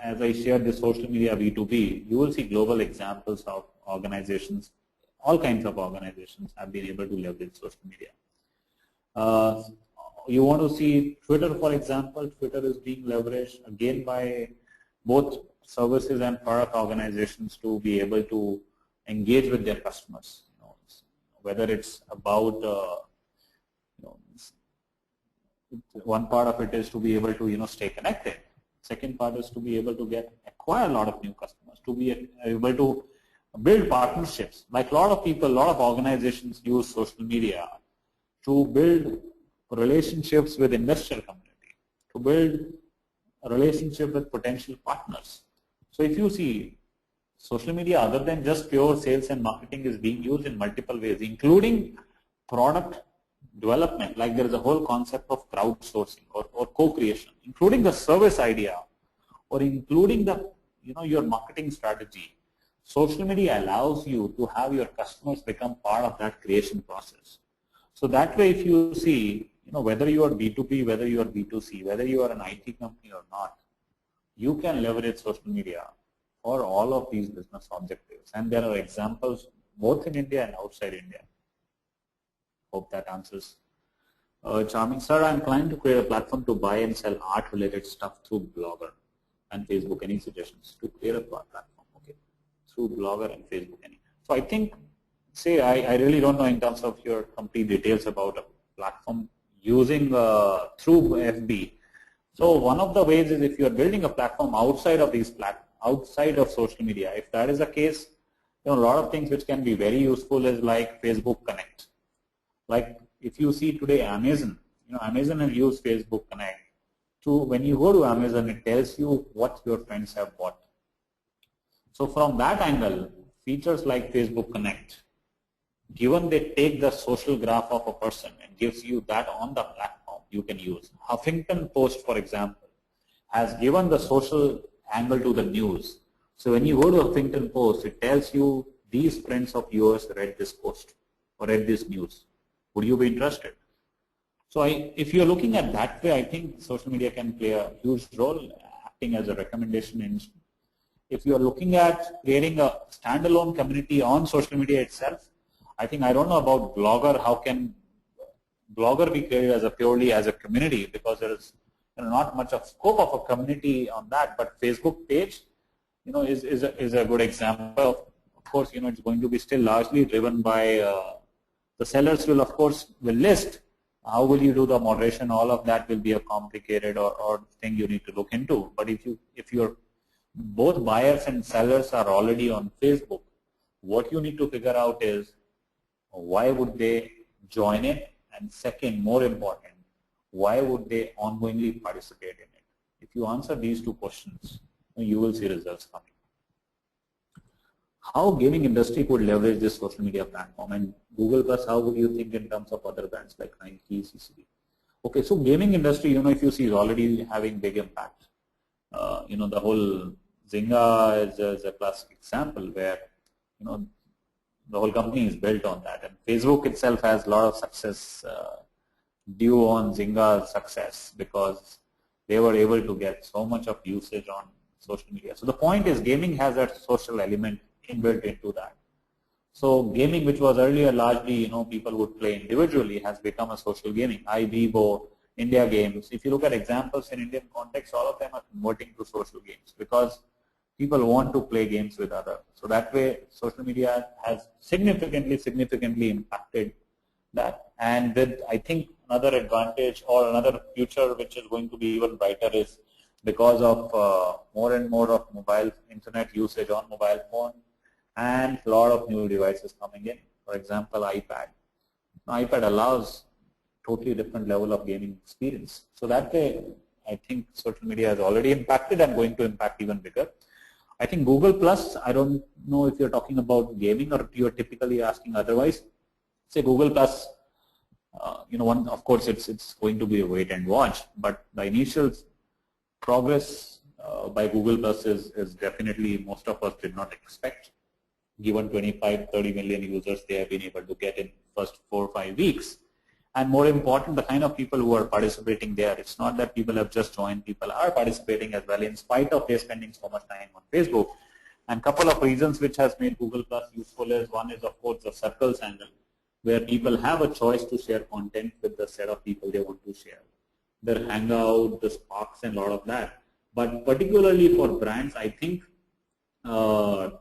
as I shared the social media B2B, you will see global examples of organizations, all kinds of organizations have been able to leverage social media. You want to see Twitter, for example. Twitter is being leveraged again by both services and product organizations to be able to engage with their customers. Whether it's about one part of it is to be able to stay connected. Second part is to be able to acquire a lot of new customers, to be able to build partnerships. Like a lot of people, a lot of organizations use social media to build relationships with investor community, to build a relationship with potential partners. So if you see, social media other than just pure sales and marketing is being used in multiple ways, including product development. Like there is a whole concept of crowdsourcing or co-creation, including the service idea or including the your marketing strategy. Social media allows you to have your customers become part of that creation process. So that way, if you see, whether you are B2B, whether you are B2C, whether you are an IT company or not, you can leverage social media for all of these business objectives. And there are examples both in India and outside India. Hope that answers. Charming. Sir, I'm planning to create a platform to buy and sell art-related stuff through Blogger and Facebook. Any suggestions to create a platform? Okay, through Blogger and Facebook. So I think, I really don't know in terms of your complete details about a platform using through FB. So one of the ways is if you are building a platform outside of outside of social media. If that is the case, a lot of things which can be very useful is like Facebook Connect. Like if you see today Amazon, Amazon has used Facebook Connect to, when you go to Amazon, it tells you what your friends have bought. So from that angle, features like Facebook Connect, given they take the social graph of a person and gives you that on the platform, you can use. Huffington Post, for example, has given the social angle to the news. So when you go to a LinkedIn post, it tells you these friends of yours read this post or read this news. Would you be interested? So if you're looking at that way, I think social media can play a huge role acting as a recommendation engine. If you're looking at creating a standalone community on social media itself, I think I don't know about Blogger. How can Blogger be created as a purely as a community, because there is not much of scope of a community on that. But Facebook page, is a good example. Of course, it's going to be still largely driven by the sellers will, of course, will list. How will you do the moderation? All of that will be a complicated or thing you need to look into. But if you're both buyers and sellers are already on Facebook, what you need to figure out is why would they join it, and second, more important, why would they ongoingly participate in it? If you answer these two questions, you will see results coming. How gaming industry could leverage this social media platform, and Google Plus, how would you think in terms of other brands like Nike, CCD? Okay, so gaming industry, if you see, is already having big impact. The whole Zynga is a classic example where, the whole company is built on that, and Facebook itself has a lot of success due on Zynga's success, because they were able to get so much of usage on social media. So the point is, gaming has that social element inbuilt into that. So gaming, which was earlier largely, people would play individually, has become a social gaming. iVivo, India Games. If you look at examples in Indian context, all of them are converting to social games because people want to play games with others. So that way, social media has significantly impacted that. And with, I think, another advantage or another future which is going to be even brighter is because of more and more of mobile internet usage on mobile phone and a lot of new devices coming in. For example, iPad. Now, iPad allows totally different level of gaming experience. So that way, I think social media has already impacted and going to impact even bigger. I think Google Plus, I don't know if you're talking about gaming or you're typically asking otherwise. Say Google Plus, of course, it's going to be a wait and watch, but the initial progress by Google Plus is definitely most of us did not expect. Given 25-30 million users they have been able to get in first 4 or 5 weeks. And more important, the kind of people who are participating there, it's not that people have just joined, people are participating as well in spite of their spending so much time on Facebook. And couple of reasons which has made Google Plus useful is, one is of course the circles angle, where people have a choice to share content with the set of people they want to share. Their Hangout, the Sparks and a lot of that. But particularly for brands, I think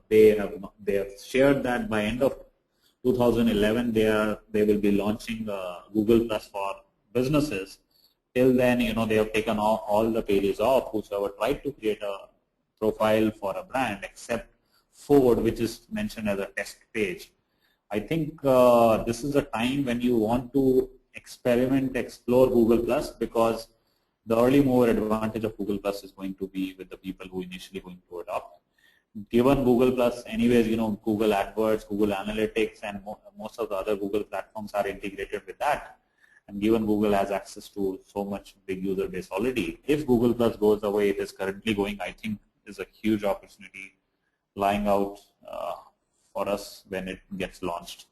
they have shared that by end of 2011 they will be launching Google Plus for businesses. Till then, they have taken all the pages off. Whosoever tried to create a profile for a brand, except Ford, which is mentioned as a test page. I think this is a time when you want to experiment, explore Google Plus, because the early mover advantage of Google Plus is going to be with the people who initially going to adopt. Given Google Plus, anyways, Google AdWords, Google Analytics, and most of the other Google platforms are integrated with that. And given Google has access to so much big user base already, if Google Plus goes the way it is currently going, I think there's a huge opportunity lying out for us when it gets launched.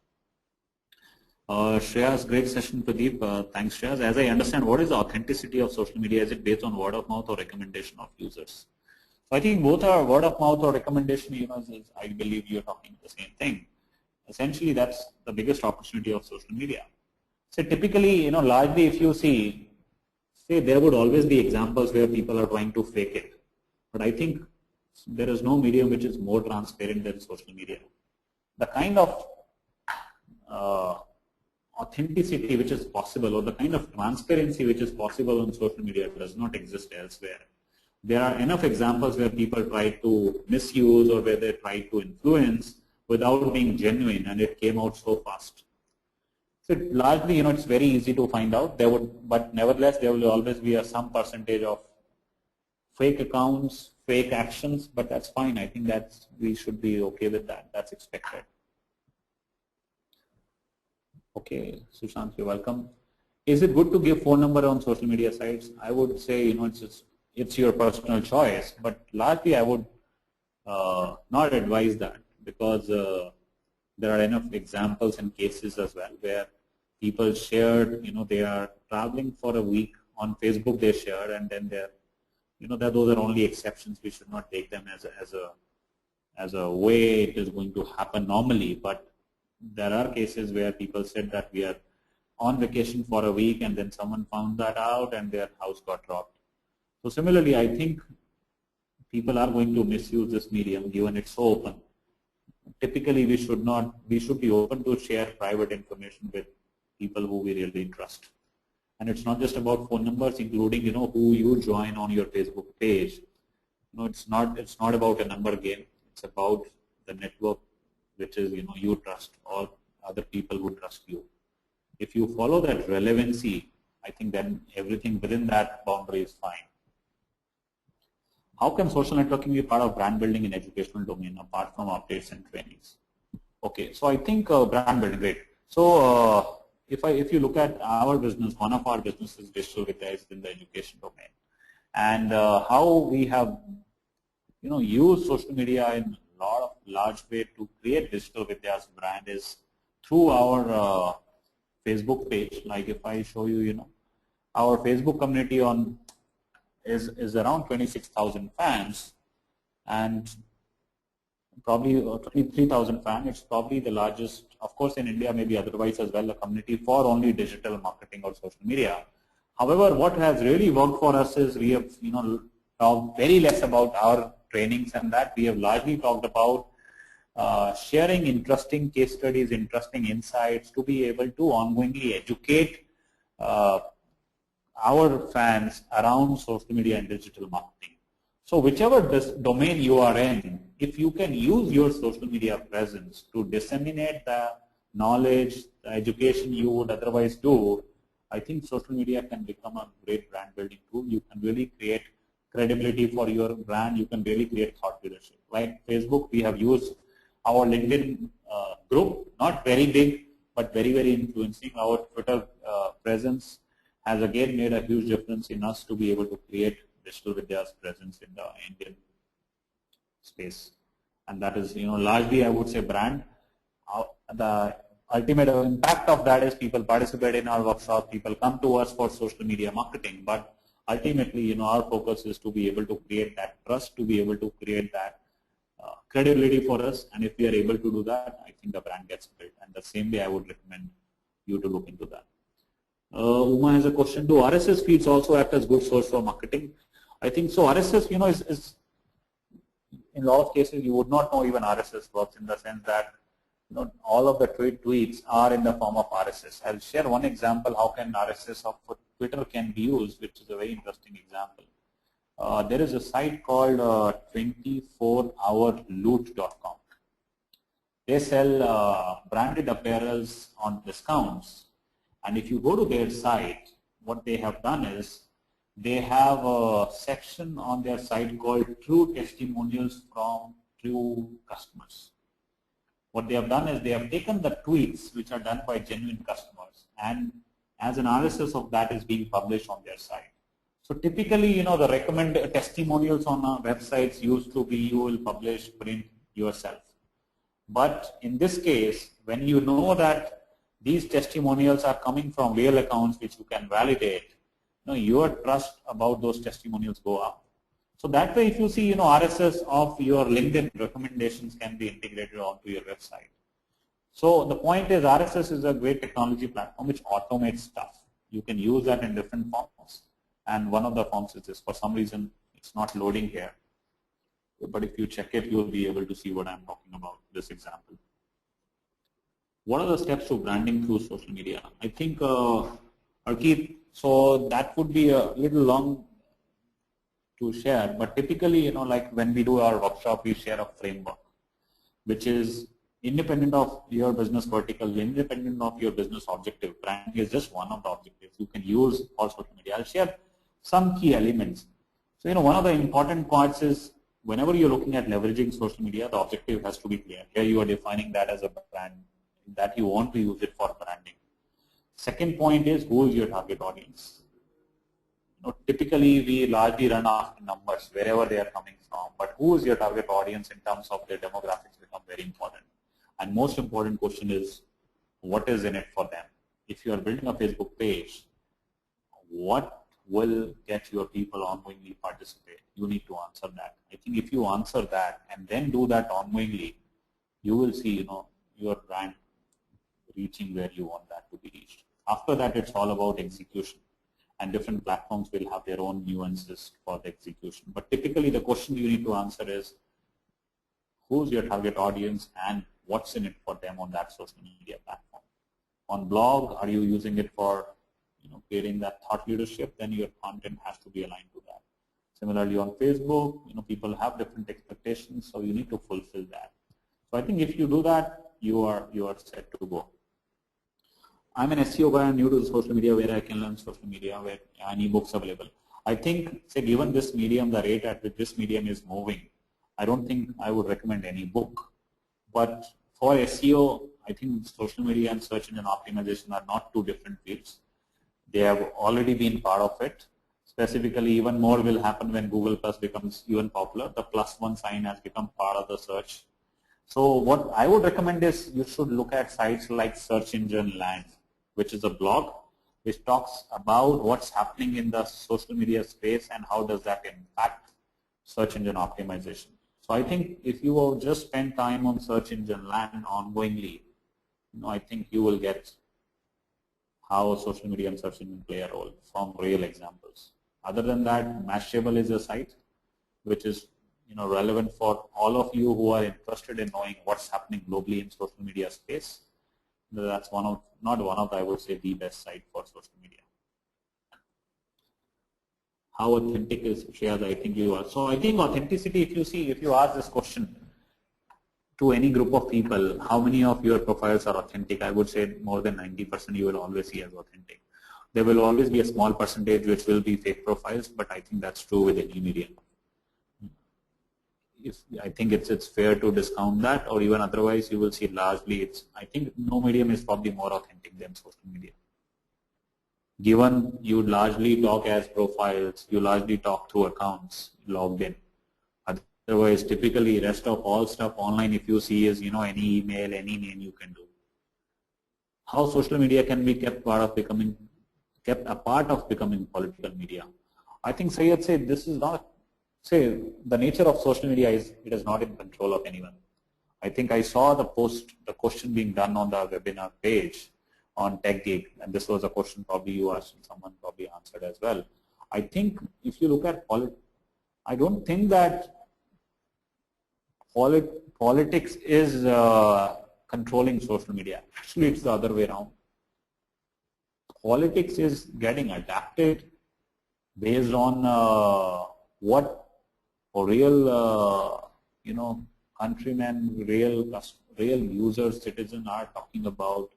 Shreyas, great session, Pradeep. Thanks, Shreyas. As I understand, what is the authenticity of social media? Is it based on word of mouth or recommendation of users? So I think both are word of mouth or recommendation. I believe you're talking the same thing. Essentially, that's the biggest opportunity of social media. So typically, largely if you see, say there would always be examples where people are trying to fake it. But I think there is no medium which is more transparent than social media. The kind of authenticity which is possible, or the kind of transparency which is possible on social media, does not exist elsewhere. There are enough examples where people try to misuse or where they try to influence without being genuine, and it came out so fast. So largely, it's very easy to find out. But nevertheless, there will always be some percentage of fake accounts, fake actions, but that's fine. I think we should be okay with that. That's expected. Okay, Sushant, you're welcome. Is it good to give phone number on social media sites? I would say, it's your personal choice, but largely I would not advise that, because there are enough examples and cases as well where people shared, they are traveling for a week on Facebook, they share, and then they're, that those are only exceptions. We should not take them as a way it is going to happen normally. But there are cases where people said that we are on vacation for a week, and then someone found that out and their house got robbed. So similarly, I think people are going to misuse this medium given it's so open. Typically, we should be open to share private information with people who we really trust. And it's not just about phone numbers, including who you join on your Facebook page. It's not about a number game. It's about the network, which is you trust, or other people who trust you. If you follow that relevancy, I think then everything within that boundary is fine. How can social networking be part of brand building in educational domain apart from updates and trainings? Okay, so I think brand building, great. So if you look at our business, one of our businesses, Digital Vidya, is in the education domain, and how we have used social media in a large way to create Digital Vidya's brand is through our Facebook page. Like if I show you, our Facebook community is around 26,000 fans, and probably 23,000 fans. It's probably the largest, of course, in India, maybe otherwise as well, a community for only digital marketing or social media. However, what has really worked for us is we have talked very less about our trainings, and that we have largely talked about sharing interesting case studies, interesting insights to be able to ongoingly educate our fans around social media and digital marketing. So whichever domain you are in, if you can use your social media presence to disseminate the knowledge, the education you would otherwise do, I think social media can become a great brand building tool. You can really create credibility for your brand. You can really create thought leadership. Like Facebook, we have used our LinkedIn group, not very big, but very, very influencing. Our Twitter presence has again made a huge difference in us to be able to create Digital Vidya's presence in the Indian space. And that is, largely I would say brand. The ultimate impact of that is people participate in our workshop, people come to us for social media marketing, but ultimately, our focus is to be able to create that trust, to be able to create that credibility for us, and if we are able to do that, I think the brand gets built. And the same way I would recommend you to look into that. Uma has a question: do RSS feeds also act as good source for marketing? I think so. RSS, is in a lot of cases you would not know even RSS works, in the sense that all of the tweets are in the form of RSS. I'll share one example how can RSS of Twitter can be used, which is a very interesting example. There is a site called 24hourloot.com. They sell branded apparels on discounts, and if you go to their site, what they have done is they have a section on their site called True Testimonials from True Customers. What they have done is they have taken the tweets which are done by genuine customers, and as an RSS of that is being published on their site. So typically, the recommended testimonials on our websites used to be you will publish, print yourself. But in this case, when you know that these testimonials are coming from real accounts which you can validate, your trust about those testimonials go up. So that way, if you see, RSS of your LinkedIn recommendations can be integrated onto your website. So the point is, RSS is a great technology platform which automates stuff. You can use that in different forms, and one of the forms is this. For some reason, it's not loading here, but if you check it, you'll be able to see what I'm talking about. This example. What are the steps to branding through social media? I think, Arkeet, so that would be a little long to share, but typically, like when we do our workshop, we share a framework, which is independent of your business vertical, independent of your business objective. Branding is just one of the objectives you can use for social media. I'll share some key elements. So, one of the important parts is whenever you're looking at leveraging social media, the objective has to be clear. Here you are defining that as a brand, that you want to use it for branding. Second point is, who is your target audience? typically we largely run after numbers wherever they are coming from, but who is your target audience in terms of their demographics become very important. And most important question is, what is in it for them? If you are building a Facebook page, what will get your people ongoingly participate? You need to answer that. I think if you answer that and then do that ongoingly, you will see, your brand reaching where you want that to be reached. After that, it's all about execution, and different platforms will have their own nuances for the execution. But typically, the question you need to answer is, who's your target audience and what's in it for them on that social media platform? On blog, are you using it for creating that thought leadership? Then your content has to be aligned to that. Similarly, on Facebook, people have different expectations, so you need to fulfill that. So I think if you do that, you are set to go. I'm an SEO guy. I'm new to social media, where I can learn social media, where any books available. I think, say, given this medium, the rate at which this medium is moving, I don't think I would recommend any book. But for SEO, I think social media and search engine optimization are not two different fields. They have already been part of it. Specifically, even more will happen when Google Plus becomes even popular. The +1 sign has become part of the search. So what I would recommend is you should look at sites like Search Engine Land, which is a blog which talks about what's happening in the social media space and how does that impact search engine optimization. So I think if you will just spend time on Search Engine Land ongoingly, I think you will get how social media and search engine play a role from real examples. Other than that, Mashable is a site which is relevant for all of you who are interested in knowing what's happening globally in social media space. That's I would say the best site for social media. How authentic is Shreyas? I think you are. So I think authenticity, if you ask this question to any group of people, how many of your profiles are authentic? I would say more than 90% you will always see as authentic. There will always be a small percentage which will be fake profiles, but I think that's true with any medium. I think it's fair to discount that, or even otherwise you will see largely I think no medium is probably more authentic than social media. Given you largely talk as profiles, you largely talk through accounts logged in. Otherwise, typically rest of all stuff online, if you see, is any email, any name you can do. How social media can be kept a part of becoming political media? I think Syed said this is not. Say the nature of social media is it is not in control of anyone. I think I saw the question being done on the webinar page on TechGig, and this was a question probably you asked and someone probably answered as well. I think if you look at I don't think that politics is controlling social media. Actually, it's the other way around. Politics is getting adapted based on what real, countrymen, real users, citizens are talking about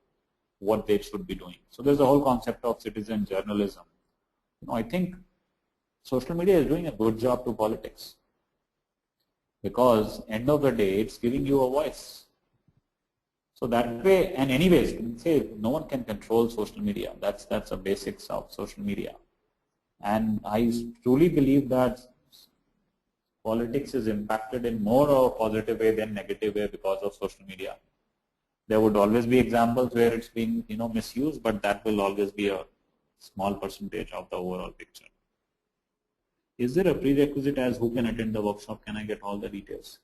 what they should be doing. So there's a whole concept of citizen journalism. I think social media is doing a good job to politics because end of the day, it's giving you a voice. So that way, and anyways, say no one can control social media. That's a basics of social media. And I truly believe that politics is impacted in more of a positive way than negative way because of social media. There would always be examples where it's being misused, but that will always be a small percentage of the overall picture. Is there a prerequisite as who can attend the workshop? Can I get all the details?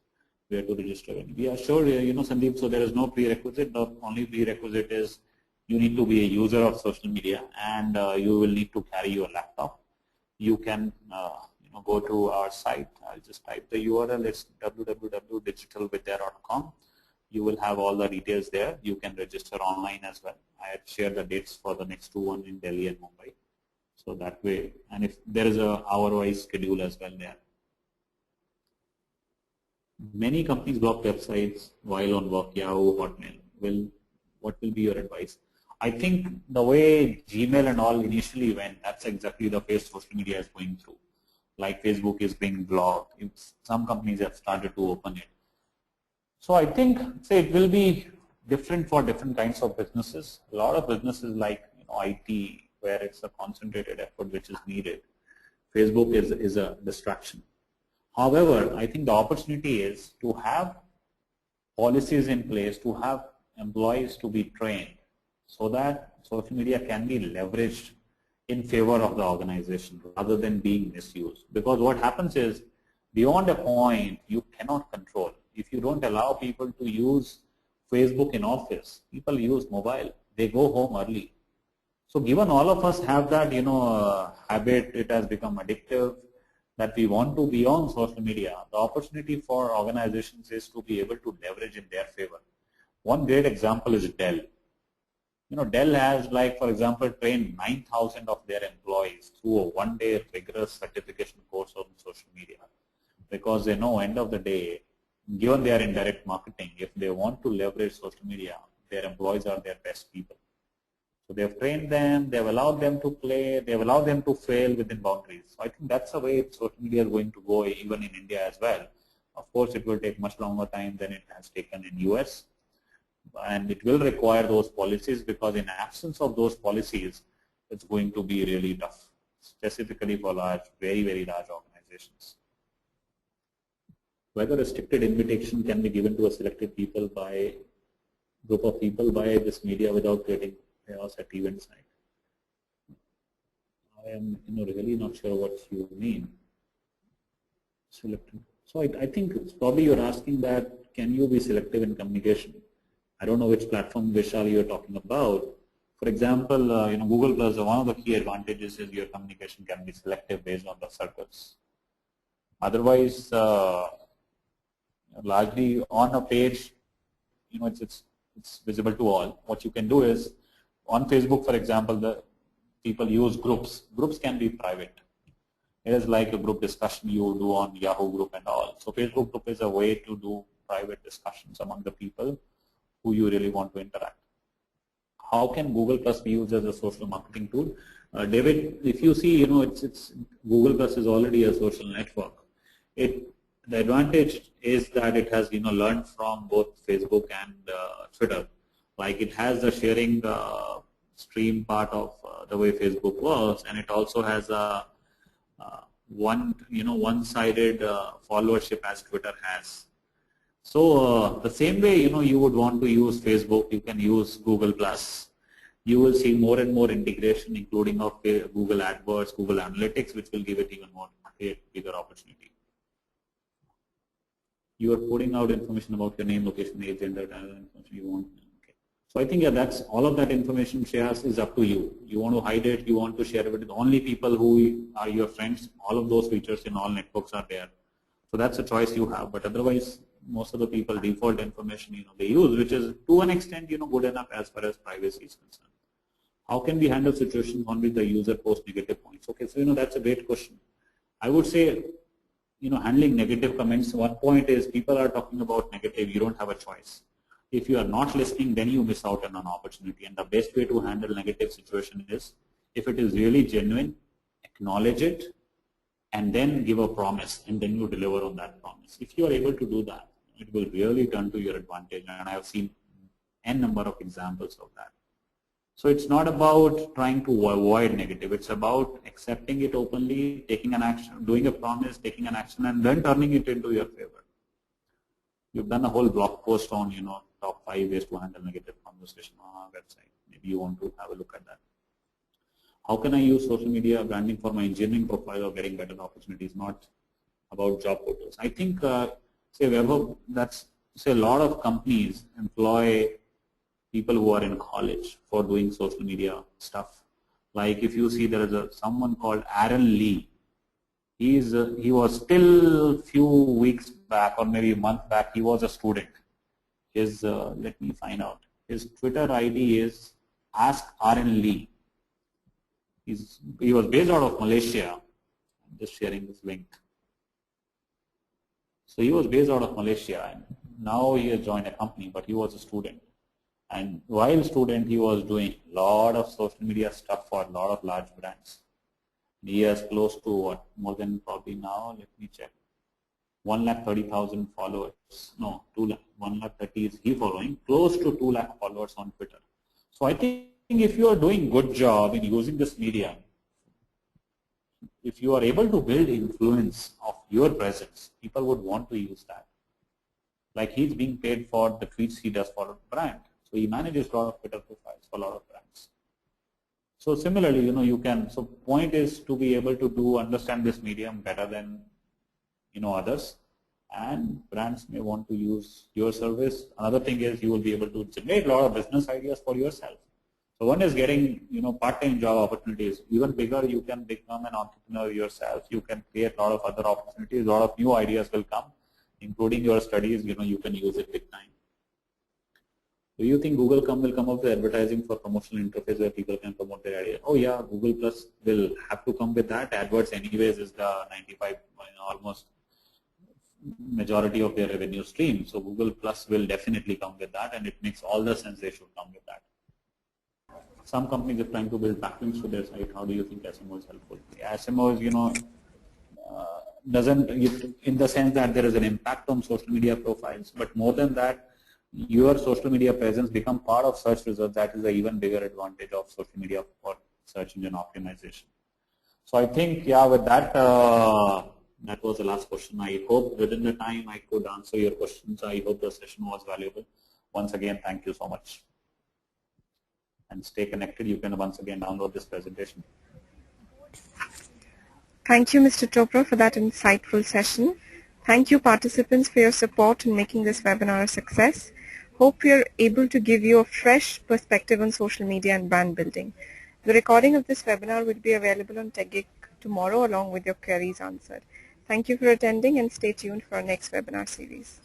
Where to register? Yeah, sure. Sandeep. So there is no prerequisite. The only prerequisite is you need to be a user of social media, and you will need to carry your laptop. You can go to our site. I'll just type the URL. It's www.digitalvidya.com. You will have all the details there. You can register online as well. I had shared the dates for the next one in Delhi and Mumbai. So that way, and if there is a hour-wise schedule as well there. Many companies block websites while on work, Yahoo, Hotmail. What will be your advice? I think the way Gmail and all initially went, that's exactly the phase social media is going through. Like Facebook is being blocked. Some companies have started to open it. So I think, say, it will be different for different kinds of businesses. A lot of businesses like IT, where it's a concentrated effort which is needed. Facebook is a distraction. However, I think the opportunity is to have policies in place, to have employees to be trained so that social media can be leveraged in favor of the organization rather than being misused. Because what happens is, beyond a point, you cannot control. If you don't allow people to use Facebook in office, people use mobile. They go home early. So given all of us have that, habit, it has become addictive, that we want to be on social media, the opportunity for organizations is to be able to leverage in their favor. One great example is Dell. Dell has, like, for example, trained 9,000 of their employees through a one-day rigorous certification course on social media, because they know end of the day, given they are in direct marketing, if they want to leverage social media, their employees are their best people. So they have trained them, they have allowed them to play, they have allowed them to fail within boundaries. So I think that's the way social media is going to go even in India as well. Of course, it will take much longer time than it has taken in US. And it will require those policies, because in absence of those policies, it's going to be really tough, specifically for large, very, very large organizations. Whether restricted invitation can be given to a selected group of people by this media without creating chaos at event site. I am really not sure what you mean. Selected. So I think it's probably you're asking that, can you be selective in communication? I don't know which platform, Vishal, you're talking about. For example, Google Plus, one of the key advantages is your communication can be selective based on the circles. Otherwise, largely on a page, it's visible to all. What you can do is, on Facebook, for example, the people use groups. Groups can be private. It is like a group discussion you do on Yahoo group and all. So Facebook group is a way to do private discussions among the people who you really want to interact. How can Google Plus be used as a social marketing tool? David, if you see, it's Google Plus is already a social network. The advantage is that it has, learned from both Facebook and Twitter. Like, it has the sharing stream part of the way Facebook works, and it also has a one-sided followership as Twitter has. So the same way, you would want to use Facebook, you can use Google Plus. You will see more and more integration, including of Google AdWords, Google Analytics, which will give it even more bigger opportunity. You are putting out information about your name, location, age, gender, information you want. Okay. So I think that's all of that information, Shreyas, is up to you. You want to hide it, you want to share it with only people who are your friends. All of those features in all networks are there. So that's a choice you have. But otherwise, most of the people default information they use, which is to an extent good enough as far as privacy is concerned. How can we handle situations on which the user posts negative points? Okay, so that's a great question. I would say handling negative comments, one point is people are talking about negative, you don't have a choice. If you are not listening, then you miss out on an opportunity. And the best way to handle negative situation is, if it is really genuine, acknowledge it, and then give a promise, and then you deliver on that promise. If you are able to do that, it will really turn to your advantage, and I have seen n number of examples of that. So it's not about trying to avoid negative, it's about accepting it openly, taking an action, doing a promise, taking an action, and then turning it into your favor. You've done a whole blog post on top 5 ways to handle negative conversation on our website. Maybe you want to have a look at that. How can I use social media branding for my engineering profile or getting better opportunities, not about job portals? I think, say a lot of companies employ people who are in college for doing social media stuff. Like, if you see, there is someone called Aaron Lee. He was still few weeks back, or maybe a month back, he was a student. His let me find out. His Twitter ID is Ask Aaron Lee. He was based out of Malaysia. I'm just sharing this link. So he was based out of Malaysia, and now he has joined a company, but he was a student. And while student, he was doing a lot of social media stuff for a lot of large brands. He has close to what, more than probably now, let me check, 130,000 followers. No, 130 is he following, close to 2 lakh followers on Twitter. So I think if you are doing good job in using this media, if you are able to build influence of your presence, people would want to use that. Like he's being paid for the tweets he does for a brand. So he manages a lot of Twitter profiles for a lot of brands. So similarly, you can, so point is to be able to understand this medium better than, others, and brands may want to use your service. Another thing is you will be able to generate a lot of business ideas for yourself. So one is getting, part-time job opportunities. Even bigger, you can become an entrepreneur yourself. You can create a lot of other opportunities. A lot of new ideas will come, including your studies. You can use it big time. Do you think Google will come up with advertising for promotional interface where people can promote their ideas? Oh yeah, Google Plus will have to come with that. AdWords anyways is the 95, almost majority of their revenue stream. So Google Plus will definitely come with that, and it makes all the sense they should come with that. Some companies are trying to build backlinks to their site. How do you think SMO is helpful? SMO is, doesn't, in the sense that there is an impact on social media profiles, but more than that, your social media presence become part of search results. That is an even bigger advantage of social media for search engine optimization. So I think, yeah, with that, that was the last question. I hope within the time I could answer your questions. I hope the session was valuable. Once again, thank you so much. And stay connected. You can once again download this presentation. Thank you, Mr. Chopra, for that insightful session. Thank you, participants, for your support in making this webinar a success. Hope we are able to give you a fresh perspective on social media and brand building. The recording of this webinar will be available on TechGeek tomorrow along with your queries answered. Thank you for attending and stay tuned for our next webinar series.